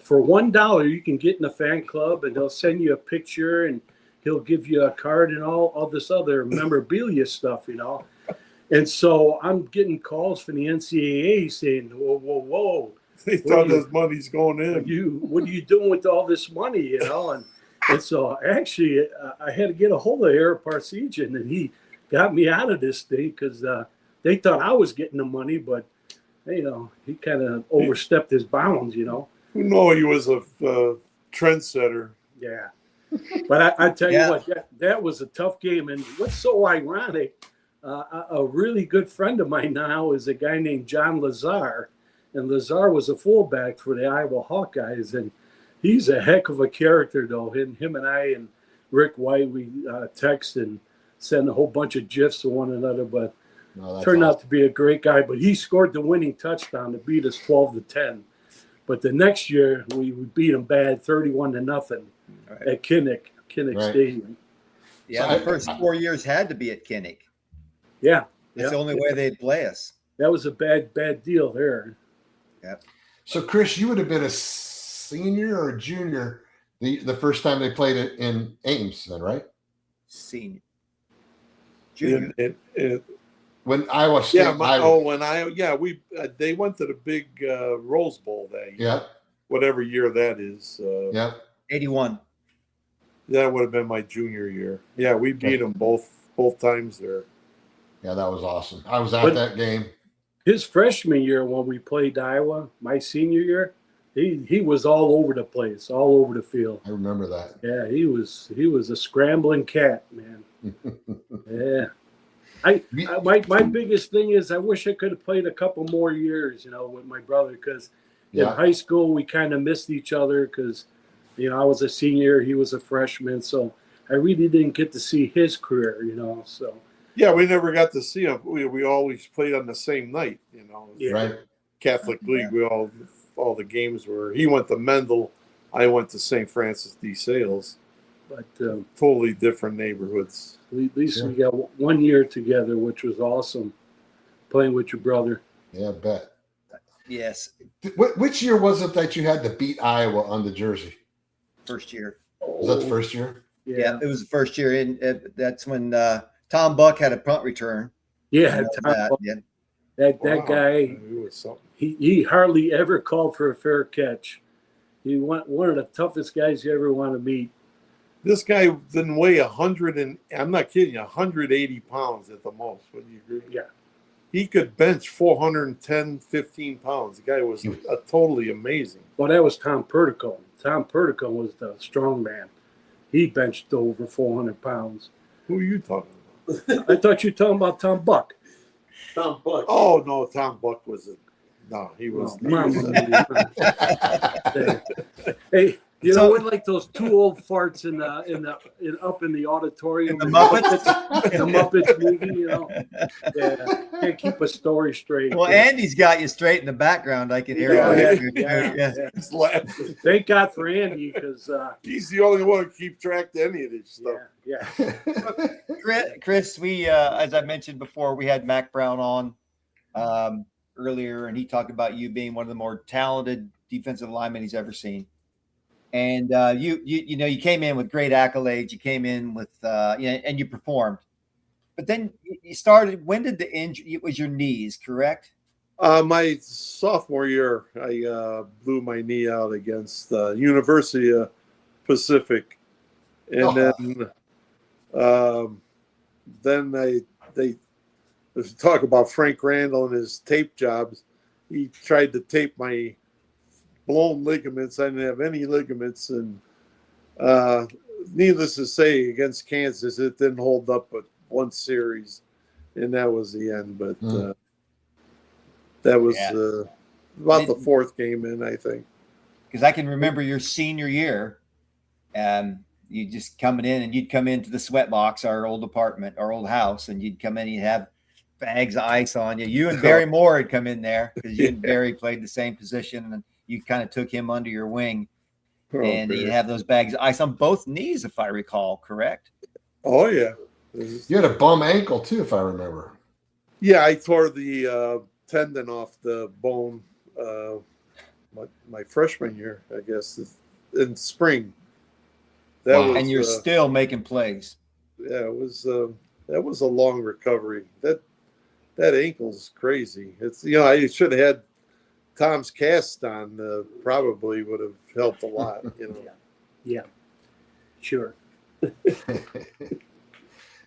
for $1 you can get in the fan club, and he'll send you a picture, and he'll give you a card and all this other memorabilia stuff, And so I'm getting calls from the NCAA saying, whoa. They thought this money's going in. What are you doing with all this money, And so actually I had to get a hold of Eric Parsegian, and he got me out of this thing because they thought I was getting the money, but, he kind of overstepped his bounds, Who knew he was a trendsetter? Yeah. But I tell Yeah. you what, that was a tough game. And what's so ironic, a really good friend of mine now is a guy named John Lazar. And Lazar was a fullback for the Iowa Hawkeyes. And he's a heck of a character, though. Him and I and Rick White, we text and send a whole bunch of GIFs to one another. But turned out to be a great guy. But he scored the winning touchdown to beat us 12-10. But the next year, we beat them bad, 31-0 at Kinnick Stadium. Yeah, the first 4 years had to be at Kinnick. Yeah. It's the only way they'd play us. That was a bad deal there. Yeah. So, Chris, you would have been a senior or a junior the first time they played it in Ames, then, right? Senior. Junior. When Iowa State. They went to the big Rose Bowl that year. Yeah. Whatever year that is. 81. That would have been my junior year. Yeah, we beat them both times there. Yeah, that was awesome. I was at that game. His freshman year when we played Iowa, my senior year, he was all over the place, all over the field. I remember that. Yeah, he was a scrambling cat, man. Yeah. My biggest thing is I wish I could have played a couple more years, with my brother, because in high school we kind of missed each other because, I was a senior, he was a freshman, so I really didn't get to see his career, so. Yeah, we never got to see him. We always played on the same night, Yeah. Right. Catholic League. We all the games were. He went to Mendel, I went to St. Francis de Sales. But totally different neighborhoods. at least we got 1 year together, which was awesome, playing with your brother. Yeah, I bet. Yes. Which year was it that you had to beat Iowa on the jersey? First year. Was that the first year? Yeah, it was the first year. And that's when Tom Buck had a punt return. Yeah, that guy, he hardly ever called for a fair catch. He one of the toughest guys you ever want to meet. This guy didn't weigh 100 and I'm not kidding you, 180 pounds at the most. Would you agree? Yeah. He could bench 410, 15 pounds. The guy was totally amazing. Well, that was Tom Perticone. Tom Perticone was the strong man. He benched over 400 pounds. Who are you talking about? I thought you were talking about Tom Buck. Tom Buck. Oh, no, Tom Buck he was. Hey, we're like those two old farts up in the auditorium. The Muppets? The Muppets movie, Yeah, can't keep a story straight. Well, Andy's got you straight in the background. I can hear it. Yeah. He's laughing. Thank God for Andy, because he's the only one who keep track of any of this stuff. Yeah. Chris, we as I mentioned before, we had Mac Brown on earlier, and he talked about you being one of the more talented defensive linemen he's ever seen. And you came in with great accolades. You came in with and you performed. But then you started. When did the injury? It was your knees, correct? My sophomore year, I blew my knee out against University of Pacific, and then they talk about Frank Randall and his tape jobs. He tried to tape my blown ligaments. I didn't have any ligaments, and needless to say, against Kansas, it didn't hold up but one series, and that was the end. But that was about the fourth game in, I think. Because I can remember your senior year, and you just coming in, and you'd come into the sweat box, our old apartment, our old house, and you'd come in, and you'd have bags of ice on you. You and Barry Moore had come in there because you and Barry played the same position, and you kind of took him under your wing, and you have those bags of ice on both knees, if I recall, correct? Oh, yeah. You had a bum ankle, too, if I remember. Yeah, I tore the tendon off the bone my freshman year, I guess, in spring. And you're still making plays. Yeah, that was a long recovery. That ankle's crazy. It's I should have had Tom's cast on. Probably would have helped a lot. Yeah, sure.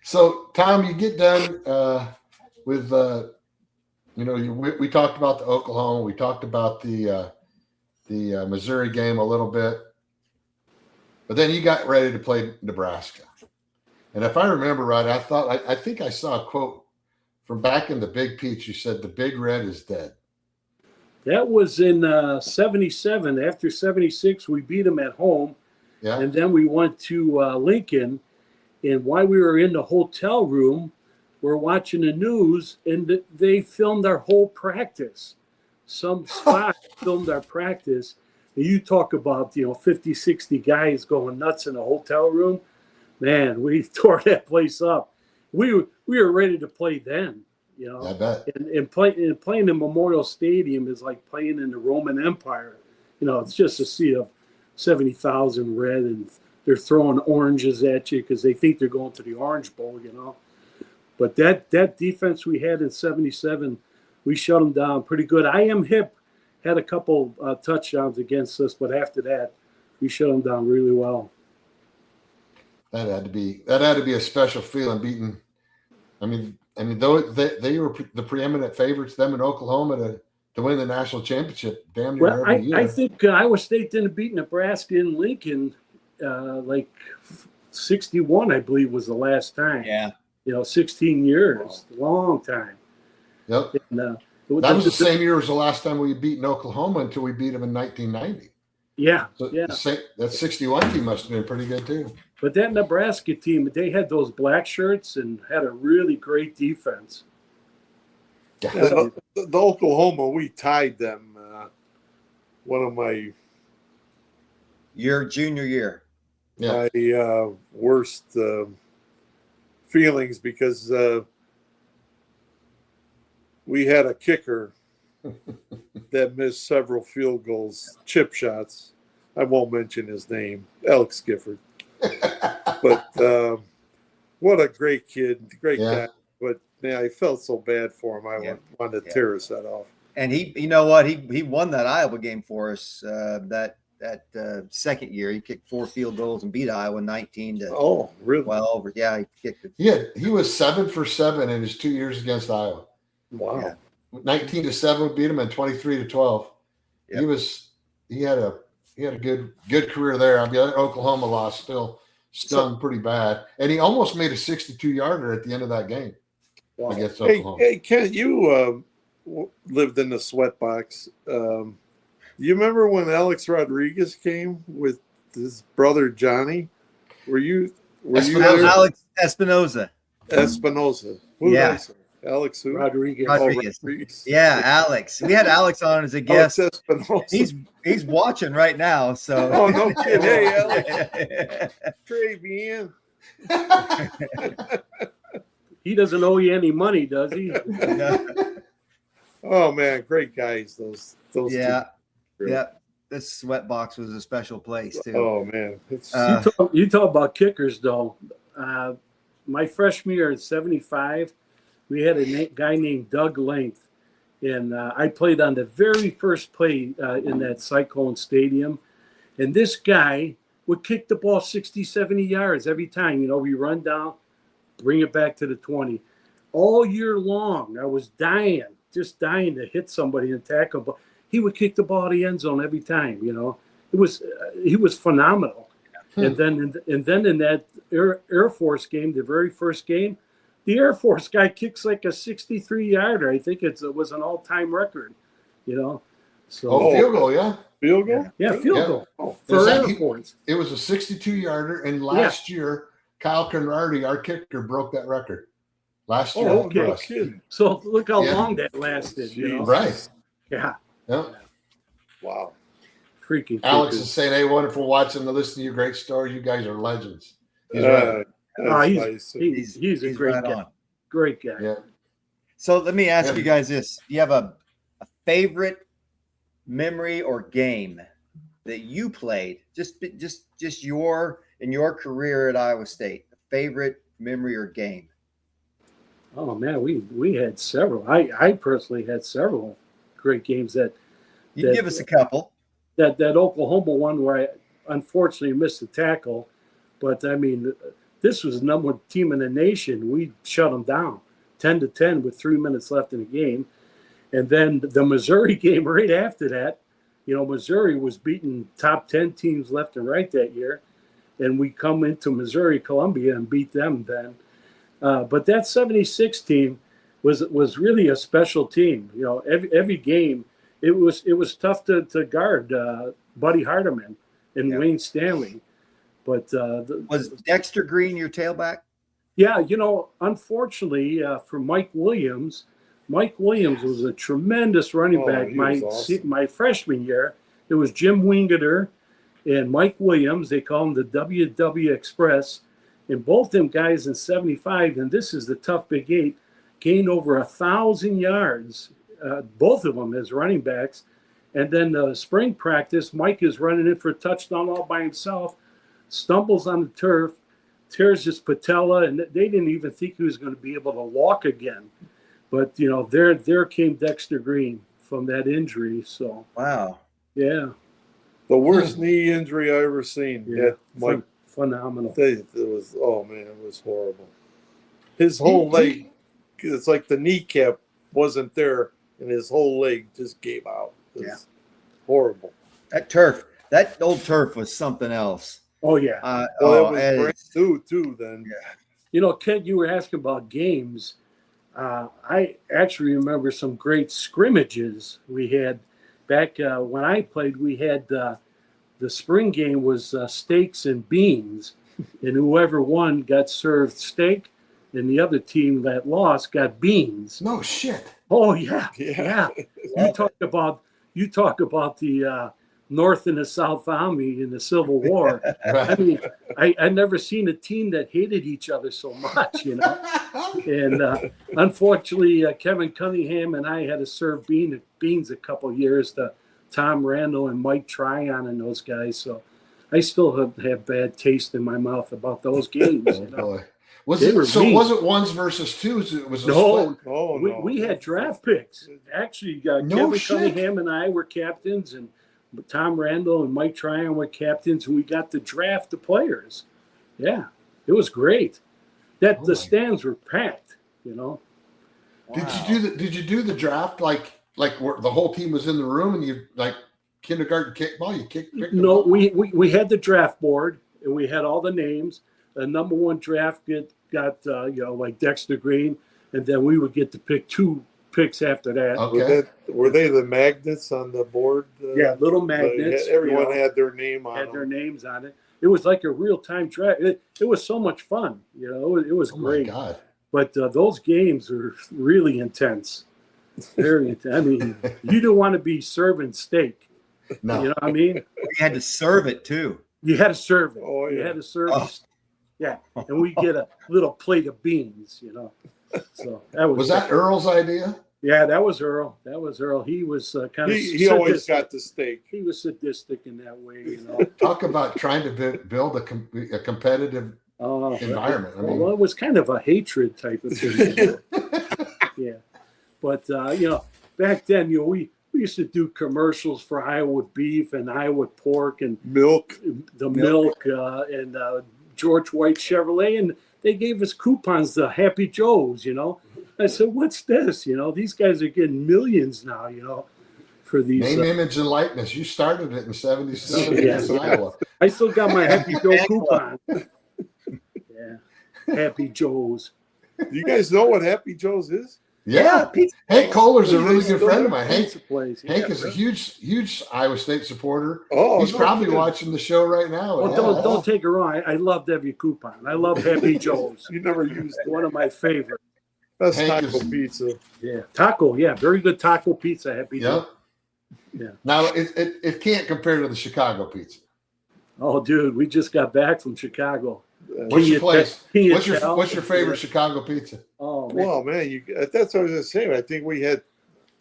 So, Tom, you get done with we talked about the Oklahoma. We talked about the Missouri game a little bit. But then you got ready to play Nebraska. And if I remember right, I think I saw a quote from back in the Big Peach. You said the Big Red is dead. That was in 77. After 76, we beat them at home. Yeah. And then we went to Lincoln. And while we were in the hotel room, we're watching the news, and they filmed our whole practice. Some spot filmed our practice. And you talk about, 50, 60 guys going nuts in a hotel room. Man, we tore that place up. We were ready to play then, I bet. And playing in Memorial Stadium is like playing in the Roman Empire. It's just a sea of 70,000 red, and they're throwing oranges at you because they think they're going to the Orange Bowl, But that defense we had in 77, we shut them down pretty good. I Am Hip had a couple touchdowns against us, but after that, we shut them down really well. That had to be a special feeling beating. I mean, though they were the preeminent favorites, them in Oklahoma to win the national championship damn near every year. I think Iowa State didn't beat Nebraska in Lincoln like 61, I believe, was the last time. Yeah. 16 years, long time. Yep. And, that was the same year as the last time we beat Oklahoma until we beat them in 1990. Yeah. So that 61 team must have been pretty good too. But that Nebraska team, they had those black shirts and had a really great defense. The Oklahoma, we tied them. One of my your junior year, my worst feelings because we had a kicker that missed several field goals, chip shots. I won't mention his name, Alex Gifford. But what a great kid, great guy. But man, I felt so bad for him. I wanted to tear his head off. And he, you know what? He won that Iowa game for us. That second year, he kicked 4 field goals and beat Iowa 19 to. Oh, really? 12. Yeah, he kicked it. Yeah, he was 7 for 7 in his 2 years against Iowa. Wow. Yeah. 19 to 7 beat him, and 23 to 12. Yep. He had a good career there. I mean, that Oklahoma loss still stung pretty bad, and he almost made a 62-yarder at the end of that game against Oklahoma. Hey, Kent, you lived in the sweatbox. You remember when Alex Rodriguez came with his brother Johnny? Were you there? Alex Espinoza. Who else? Alex who? Rodriguez. Rodriguez. Yeah, Alex. We had Alex on as a guest. Alex Espinoza. He's watching right now. So. Oh no kidding! Hey, Alex. Travian. He doesn't owe you any money, does he? Oh man, great guys. Those. Yeah. Yeah. This sweatbox was a special place too. Oh man, you talk about kickers though. My freshman year in '75, we had a guy named Doug Length, and I played on the very first play in that Cyclone Stadium. And this guy would kick the ball 60, 70 yards every time. We run down, bring it back to the 20. All year long, I was just dying to hit somebody and tackle. But he would kick the ball to the end zone every time. He was phenomenal. And then in that Air Force game, the very first game, the Air Force guy kicks like a 63-yarder. I think it was an all-time record. So field goal, yeah. Field goal? Yeah, field goal. Oh, for Air Force. It was a 62-yarder, and last year, Kyle Conradi, our kicker, broke that record. Last year. Oh, okay. So look how long that lasted. Right. Yeah. Yep. Wow. Freaking Alex kickers. is saying, hey, wonderful watching to listen to your great story. You guys are legends. He's right. He's a great guy. Great guy. Yeah. So let me ask you guys this. Do you have a favorite memory or game that you played? Just in your career at Iowa State. A favorite memory or game? Oh man, we had several. I personally had several great games that You give us a couple. That Oklahoma one where I unfortunately missed the tackle, but I mean, this was the number 1 team in the nation. We shut them down 10-10 with 3 minutes left in the game. And then the Missouri game right after that, Missouri was beating top 10 teams left and right that year. and we come into Missouri, Columbia, and beat them then. But that 76 team was really a special team. You know, every game, it was tough to guard Buddy Hardiman and Wayne Stanley. But was Dexter Green your tailback? Yeah, you know, unfortunately for Mike Williams was a tremendous running back. My freshman year, it was Jim Wingeter and Mike Williams. They call him the WW Express. And both them guys in 75, and this is the tough Big Eight, gained over 1,000 yards, both of them as running backs. And then spring practice, Mike is running in for a touchdown all by himself, stumbles on the turf, tears his patella, and they didn't even think he was going to be able to walk again. But, you know, there came Dexter Green from that injury. So, wow. Yeah. The worst knee injury I ever seen. Yeah. Phenomenal. It was, oh, man, it was horrible. His whole leg, it's like the kneecap wasn't there, and his whole leg just gave out. It was horrible. That old turf was something else. Oh, yeah. It was brand new, too, then. Yeah. You know, Kent, you were asking about games. I actually remember some great scrimmages we had back when I played. We had the spring game was steaks and beans, and whoever won got served steak, and the other team that lost got beans. No shit. Oh yeah. You talk about the North and the South Army in the Civil War. I mean, I never seen a team that hated each other so much, you know. And unfortunately, Kevin Cunningham and I had to serve beans a couple years to Tom Randall and Mike Tryon and those guys. So I still have bad taste in my mouth about those games. You know? Boy. Was it ones versus twos? It was no. We had draft picks. Actually, Kevin Cunningham and I were captains, and Tom Randall and Mike Tryon were captains, and we got to draft the players. Yeah, it was great. The stands were packed, you know. Wow. Did you do the draft like where the whole team was in the room and you like kindergarten kickball? You kicked? No, we had the draft board and we had all the names. The number one draft got like Dexter Green, and then we would get to pick 2 picks after that. Okay. Were they the magnets on the board? Yeah, little magnets. Everyone had their name on Had their names on it. It was like a real-time draft. It was so much fun. You know, it was great. My God. But those games were really intense. Very intense. I mean, you didn't want to be serving steak. No. You know what I mean? You had to serve it, too. You had to serve it. Oh, yeah. You had to serve it. Yeah. And we get a little plate of beans, you know. So that was that Earl's idea? Yeah, that was Earl. He was kind of he always got the steak. He was sadistic in that way, you know. Talk about trying to build a competitive environment. I mean, well, it was kind of a hatred type of thing. You know? Yeah, but you know, back then, you know, we used to do commercials for Iowa beef and Iowa pork and milk, and George White Chevrolet, and they gave us coupons to Happy Joe's, you know. I said, what's this? You know, these guys are getting millions now, you know, for these. Name, image, and likeness. You started it in 77 in Iowa. I still got my Happy Joe coupon. Yeah, Happy Joe's. Do you guys know what Happy Joe's is? Yeah. Hank Kohler's a really good friend of mine. Hank is a huge Iowa State supporter. Oh, he's probably watching the show right now. Well, don't take it wrong. I loved every coupon. I love Happy Joe's. You never used one of my favorites. That's taco pizza. Yeah, taco. Yeah, very good taco pizza. Happy Joe. Yeah. Now it can't compare to the Chicago pizza. Oh, dude, we just got back from Chicago. What's your place? What's your favorite Chicago pizza? Oh, man. Well, man, that's what I was just saying. I think we had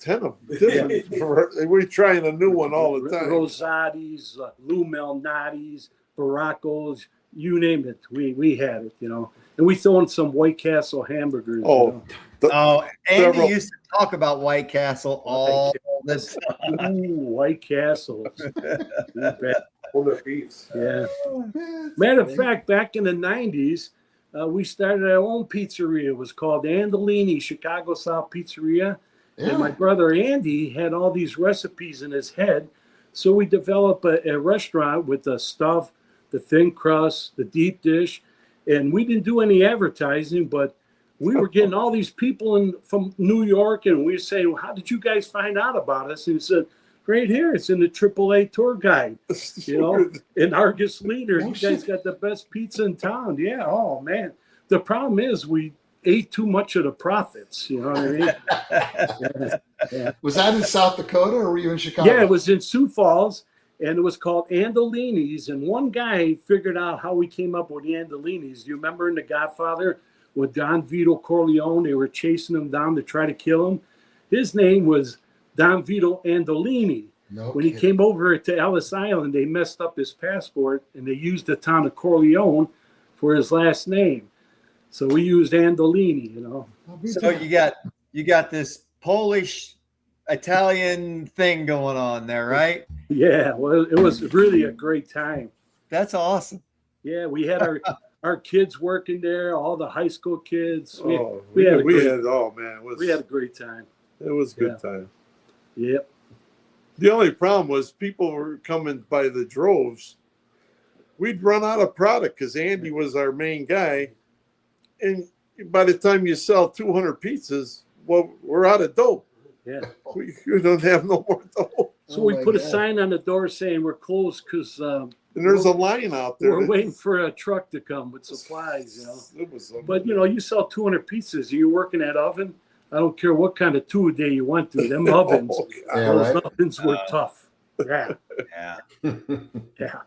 10 of them. We're trying a new one all the time. Rosati's, Lou Malnati's, Baracos, you name it. We had it, you know. And we throw in some White Castle hamburgers. Oh, you know? Andy used to talk about White Castle all the time. Ooh, White Castles. Beats. Yeah. Matter of fact, back in the 90s, we started our own pizzeria. It was called Andolini Chicago South Pizzeria. Yeah. And my brother Andy had all these recipes in his head. So we developed a restaurant with the stuff, the thin crust, the deep dish. And we didn't do any advertising, but we were getting all these people from New York, and we were saying, well, how did you guys find out about us? And he said, right here, it's in the AAA tour guide, in Argus Leader. You guys got the best pizza in town. Yeah, oh, man. The problem is we ate too much of the profits, you know what I mean? Yeah. Was that in South Dakota, or were you in Chicago? Yeah, it was in Sioux Falls, and it was called Andolini's, and one guy figured out how we came up with the Andolini's. Do you remember in The Godfather with Don Vito Corleone? They were chasing him down to try to kill him. His name was Don Vito Andolini. When he came over to Ellis Island, they messed up his passport, and they used the town of Corleone for his last name. So we used Andolini, you know. So you got this Polish Italian thing going on there, right? Yeah, well, it was really a great time. That's awesome. Yeah, we had our kids working there, all the high school kids. We had a great time. It was a good time. Yep. The only problem was people were coming by the droves. We'd run out of product because Andy was our main guy. And by the time you sell 200 pizzas, well, we're out of dough. Yeah. We don't have no more dough. So we put a sign on the door saying we're closed because and there's a line out there. We're waiting for a truck to come with supplies, you know. But, you know, you sell 200 pizzas. You're working that oven. I don't care what kind of 2-a-day you went through. Them ovens, ovens were tough. Yeah. Yeah.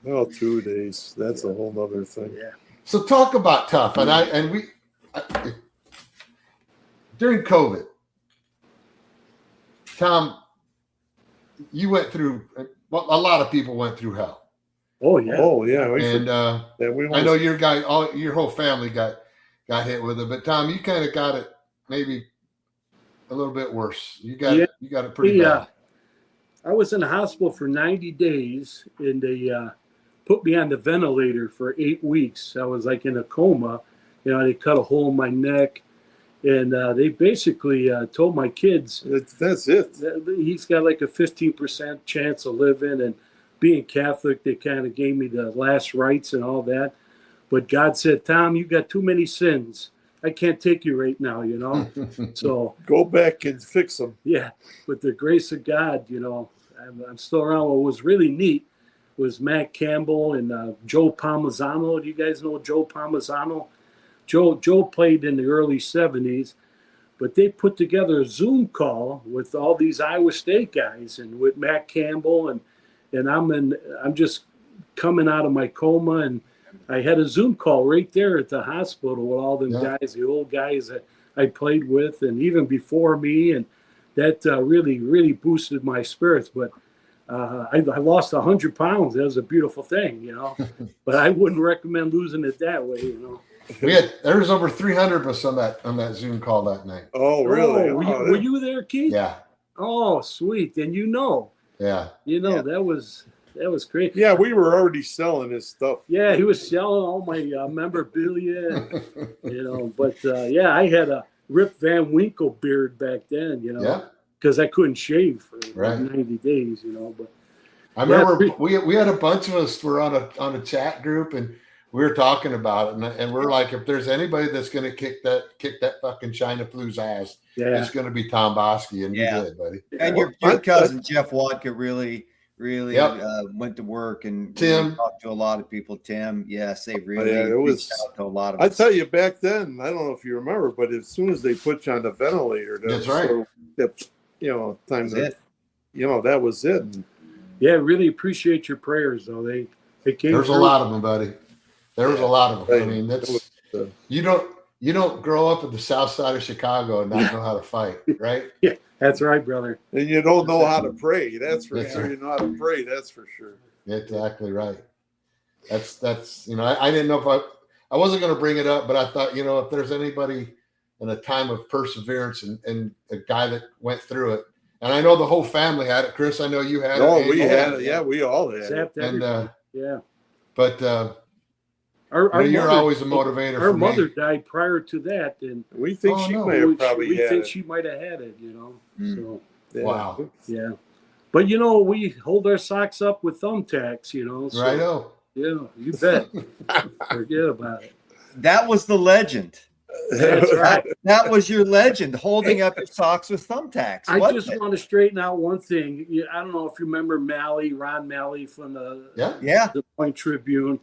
Well, 2 days. That's a whole other thing. Yeah. So talk about tough. During COVID, Tom, you went through, well, a lot of people went through hell. Oh, yeah. Oh, yeah. I know your whole family got hit with it, but Tom, you kind of got it maybe a little bit worse. You got it pretty bad. I was in the hospital for 90 days, and they put me on the ventilator for 8 weeks. I was like in a coma. You know, they cut a hole in my neck, and they basically told my kids, that's it. He's got like a 15% chance of living, and being Catholic, they kind of gave me the last rites and all that. But God said, Tom, you got too many sins. I can't take you right now, you know. So go back and fix them. Yeah, with the grace of God, you know, I'm still around. What was really neat was Matt Campbell and Joe Palmisano. Do you guys know Joe Palmisano? Joe played in the early 70s, but they put together a Zoom call with all these Iowa State guys and with Matt Campbell, and I'm just coming out of my coma, and I had a Zoom call right there at the hospital with all them guys, the old guys that I played with, and even before me, and that really, really boosted my spirits. But I lost 100 pounds. That was a beautiful thing, you know. But I wouldn't recommend losing it that way, you know. There was over 300 of us on that Zoom call that night. Oh, really? Oh, were you there, Keith? Yeah. Oh, sweet. And you know. Yeah. You know, that was great. Yeah, we were already selling his stuff. Yeah, he was selling all my memorabilia, you know. But I had a Rip Van Winkle beard back then, you know, because I couldn't shave for 90 days, you know. But I remember we had a bunch of us were on a chat group, and we were talking about it, and we're like, if there's anybody that's going to kick that fucking China Flu's ass, it's going to be Tom Boskey, and you did, buddy. And your cousin Jeff Wadka really went to work and Tim talked to a lot of people. Tim, yes, they really reached out to a lot of us. I tell you, back then, I don't know if you remember, but as soon as they put you on the ventilator, that's right. That was it. Yeah, really appreciate your prayers, though. They came. There's a lot of them, buddy. There was a lot of them. I mean, that's you don't grow up at the south side of Chicago and not know how to fight, right? Yeah, that's right, brother. And you don't know how to pray. That's for sure. You know how to pray. That's for sure. Exactly right. That's you know, I didn't know if I wasn't going to bring it up, but I thought, you know, if there's anybody in a time of perseverance and a guy that went through it, and I know the whole family had it. Chris, I know you had it. Oh, we had it. Yeah, we all had it. And but. You're always a motivator. Her mother died prior to that, and we think she might have had it. You know, so wow, yeah. But you know, we hold our socks up with thumbtacks. You know, so, right? Yeah, you bet. Forget about it. That was the legend. That's right. That was your legend, holding up your socks with thumbtacks. I just want to straighten out one thing. I don't know if you remember Ron Malley from the Des Moines Tribune,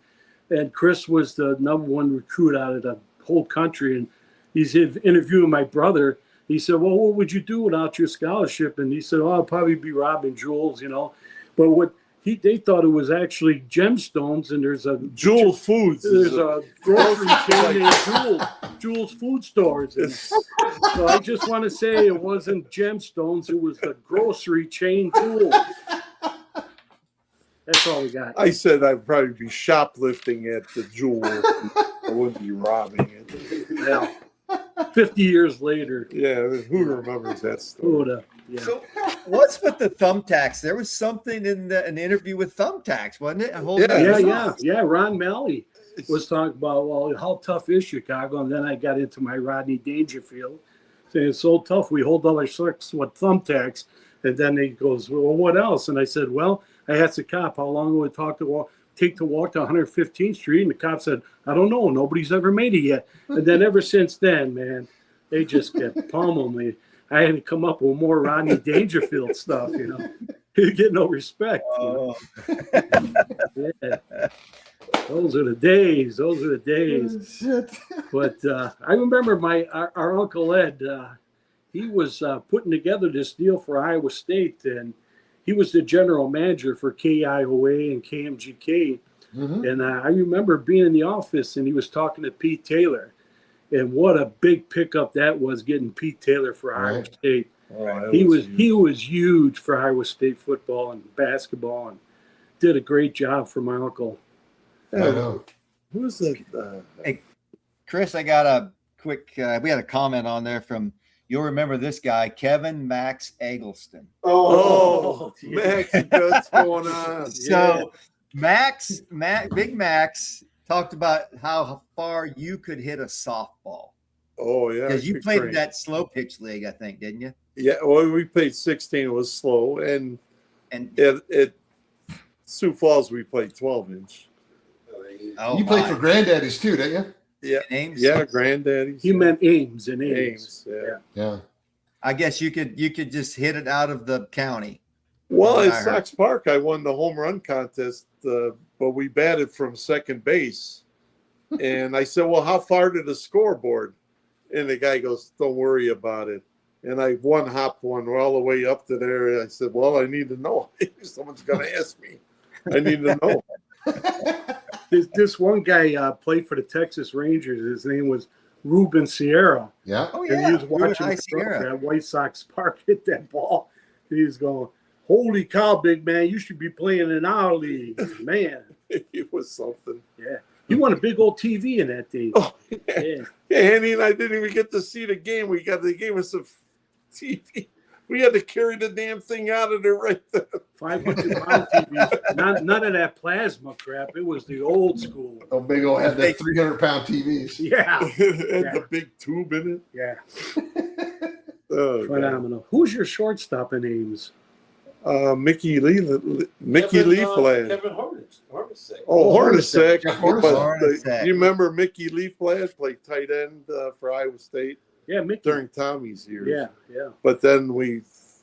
and Chris was the #1 recruit out of the whole country, and he's interviewing my brother. He said, well, what would you do without your scholarship? And he said, oh, I'd probably be robbing jewels, But what they thought it was actually gemstones, and there's a Jewel Foods. There's a grocery chain named Jewel's Food Stores. And so I just want to say it wasn't gemstones; it was the grocery chain Jewel. That's all we got. I said I'd probably be shoplifting at the Jewel. I wouldn't be robbing it. Yeah. 50 years later. Yeah, who remembers that story? So what's with the thumbtacks? There was something in an interview with thumbtacks, wasn't it? Yeah. Ron Malley was talking about, well, how tough is Chicago? And then I got into my Rodney Dangerfield, saying it's so tough. We hold all our socks with thumbtacks. And then he goes, well, what else? And I said, well, I asked the cop, how long would it take to walk to 115th Street? And the cop said, I don't know. Nobody's ever made it yet. And then ever since then, man, they just kept pummeling me. I had to come up with more Rodney Dangerfield stuff, You get no respect. Yeah. Those are the days. But I remember our Uncle Ed, he was putting together this deal for Iowa State, and he was the general manager for KIOA and KMGK. Mm-hmm. And I remember being in the office, and he was talking to Pete Taylor. And what a big pickup that was, getting Pete Taylor for Iowa State. Oh, he was huge for Iowa State football and basketball, and did a great job for my uncle. I know. Who's that? Hey, Chris, I got a quick. We had a comment on there from. You'll remember this guy, Kevin Max Eggleston. Oh, Max, what's going on? So, Big Max talked about how far you could hit a softball. Oh, yeah. Because you played that slow pitch league, I think, didn't you? Yeah, well, we played 16. It was slow. And at Sioux Falls, we played 12-inch. Oh, you played for Granddaddy's too, didn't you? Yeah, Ames? Yeah, Granddaddy's. You meant Ames and Ames. Yeah. I guess you could just hit it out of the county. Well, at Sox Park, I won the home run contest, but we batted from second base. And I said, well, how far to the scoreboard? And the guy goes, don't worry about it. And I one-hopped one all the way up to there. I said, well, I need to know. Someone's going to ask me. I need to know. This one guy played for the Texas Rangers. His name was Ruben Sierra. Yeah. Oh, yeah. And he was watching at White Sox Park hit that ball. He was going, holy cow, big man, you should be playing in our league. Man. It was something. Yeah. You won a big old TV in that day. Oh, yeah. Yeah, Henny and I didn't even get to see the game. They gave us a TV. We had to carry the damn thing out of there right there. 500-pound TV. None of that plasma crap. It was the old school. Oh, big old had that 300-pound TVs. Yeah. And the big tube in it. Yeah. Oh, phenomenal. God. Who's your shortstop in Ames? Mickey Leafland. Kevin Hornacek. Oh, Hornacek. Hornacek. You remember Mickey Leafland played tight end for Iowa State? Yeah, Mickey. During Tommy's years. Yeah. But then we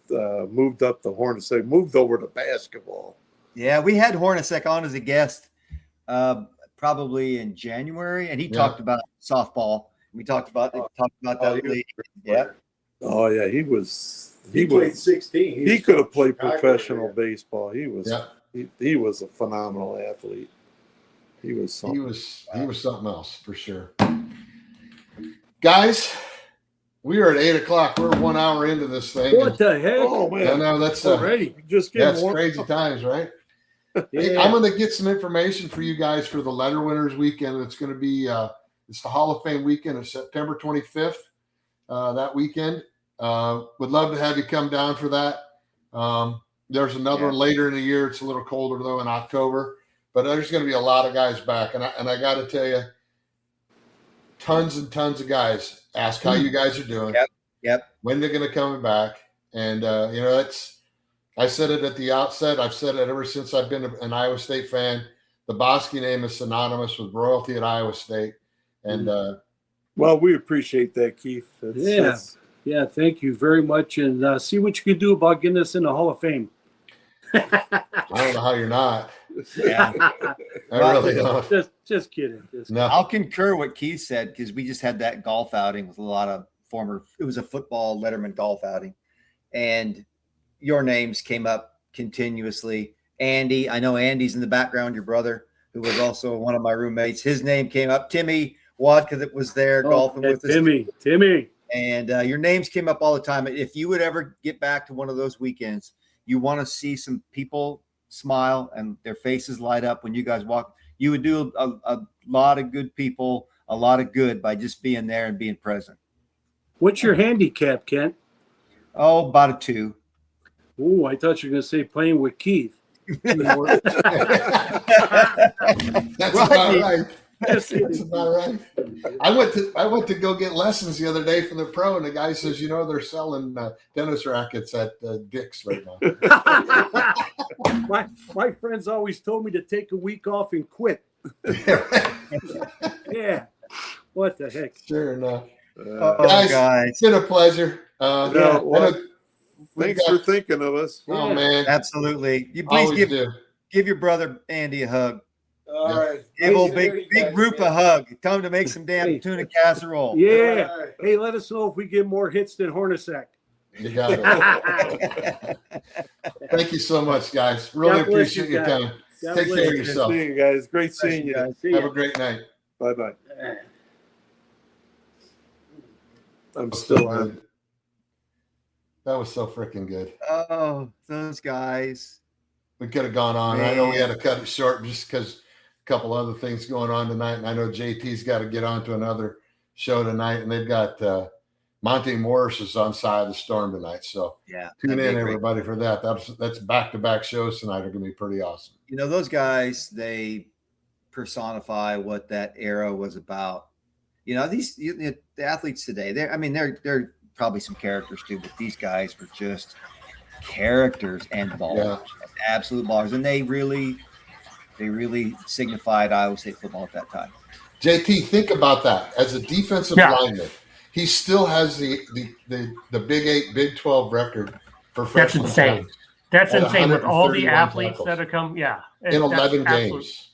moved up to Hornacek, moved over to basketball. Yeah, we had Hornacek on as a guest probably in January, and he talked about softball. We talked about that league. Yeah. Oh yeah, he played 16. He could have played professional baseball. He was a phenomenal athlete. He was something. He was something else for sure. Guys, we are at 8:00. We're 1 hour into this thing. What the heck? Oh man, I know that's already that's crazy times, right? Yeah. I'm going to get some information for you guys for the Letter Winners weekend. It's going to be it's the Hall of Fame weekend of September 25th. That weekend. Would love to have you come down for that. There's another one later in the year. It's a little colder though in October, but there's going to be a lot of guys back, and I got to tell you, tons and tons of guys ask how you guys are doing. Yep. When they're going to come back, and I said it at the outset. I've said it ever since I've been an Iowa State fan. the Boskey name is synonymous with royalty at Iowa State. And well, we appreciate that, Keith. Yeah, thank you very much. And see what you can do about getting us in the Hall of Fame. I don't know how you're not. Yeah. I really don't. Just kidding. No. I'll concur what Keith said, because we just had that golf outing with a lot of it was a football Letterman golf outing, and your names came up continuously. Andy, I know Andy's in the background, your brother, who was also one of my roommates. His name came up. Timmy Wadka that was there golfing with us. Timmy. And your names came up all the time. If you would ever get back to one of those weekends, you want to see some people smile and their faces light up when you guys walk. You would do a lot of good people a lot of good by just being there and being present. What's your handicap, Kent? Oh, about a 2. Oh, I thought you were going to say playing with Keith. That's about right. That's about right. I went to go get lessons the other day from the pro, and the guy says, they're selling tennis rackets at Dick's right now. my friends always told me to take a week off and quit. Yeah. What the heck? Sure enough. Guys, it's been a pleasure. Thanks for thinking of us. Oh, man. Absolutely. You please give your brother Andy a hug. All right. Give old big group a hug. Tell him to make some damn tuna casserole. Yeah. Right. Hey, let us know if we get more hits than Hornacek. You got it. Thank you so much, guys. Really appreciate your time. Take care of yourself. See you guys. Great seeing you. Have a great night. Bye-bye. I'm still on. That was so freaking good. Oh, those guys. We could have gone on. Man. I know we had to cut it short just because a couple other things going on tonight. And I know JT's got to get on to another show tonight. And they've got Monty Morris is on Side of the Storm tonight. So tune in, everybody, for that. That's back-to-back shows tonight are going to be pretty awesome. Those guys, they personify what that era was about. The athletes today, they're probably some characters too, but these guys were just characters and ballers, absolute ballers, and they really signified Iowa State football at that time. JT, think about that. As a defensive lineman, he still has the Big 8, Big 12 record for freshman. That's insane. Times. That's insane with all the athletes that have come. Yeah, in 11 games.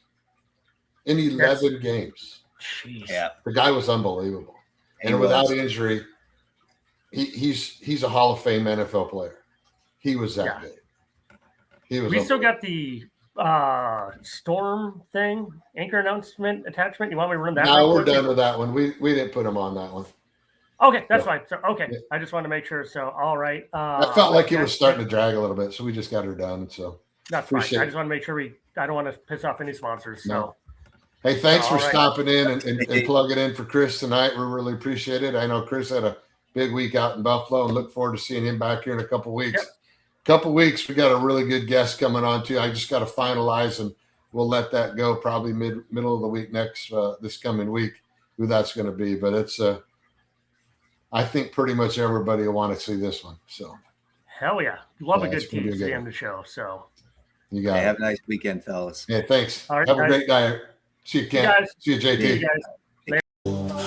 In 11 games. Jeez. Yeah, the guy was unbelievable, and without injury, he's a Hall of Fame NFL player. He was that good. We still got the Storm thing, anchor announcement attachment. You want me to run that? No, we're done with that one. We didn't put him on that one. Okay, that's fine. So I just wanted to make sure. So all right. I felt like it was starting to drag a little bit, so we just got her done. So that's fine. I just want to make sure I don't want to piss off any sponsors. So. No. Hey, thanks for stopping in and plugging in for Chris tonight. We really appreciate it. I know Chris had a big week out in Buffalo and look forward to seeing him back here in a couple weeks. We got a really good guest coming on too. I just got to finalize and we'll let that go probably middle of the week this coming week, who that's going to be. But it's I think pretty much everybody will want to see this one. So hell yeah. Love a good team to end the show. So you got have a nice weekend, fellas. Yeah, thanks. All right, have a great night. See you, Ken. See you, JT. See you guys.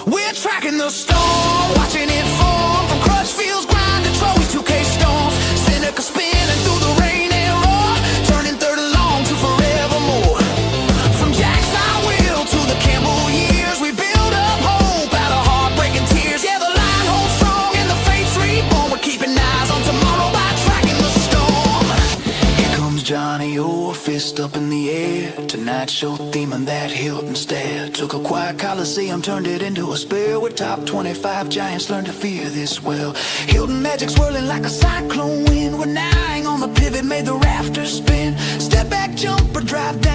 We're tracking the storm, watching it form from Crutchfield's grind to Troy's 2K storms. Seneca spinning through the rain and roar, turning third and long to forevermore. From Jack's I will to the Campbell years, we build up hope out of heartbreaking tears. Yeah, the line holds strong and the faith's reborn. We're keeping eyes on tomorrow by tracking the storm. Here comes Johnny, your fist up in the air. Tonight's show theme and that Hilton stare. Took a quiet Coliseum, turned it into a spare. Where top 25 giants learned to fear this well. Hilton magic swirling like a cyclone wind. We're nine on the pivot, made the rafters spin. Step back, jump or drive down.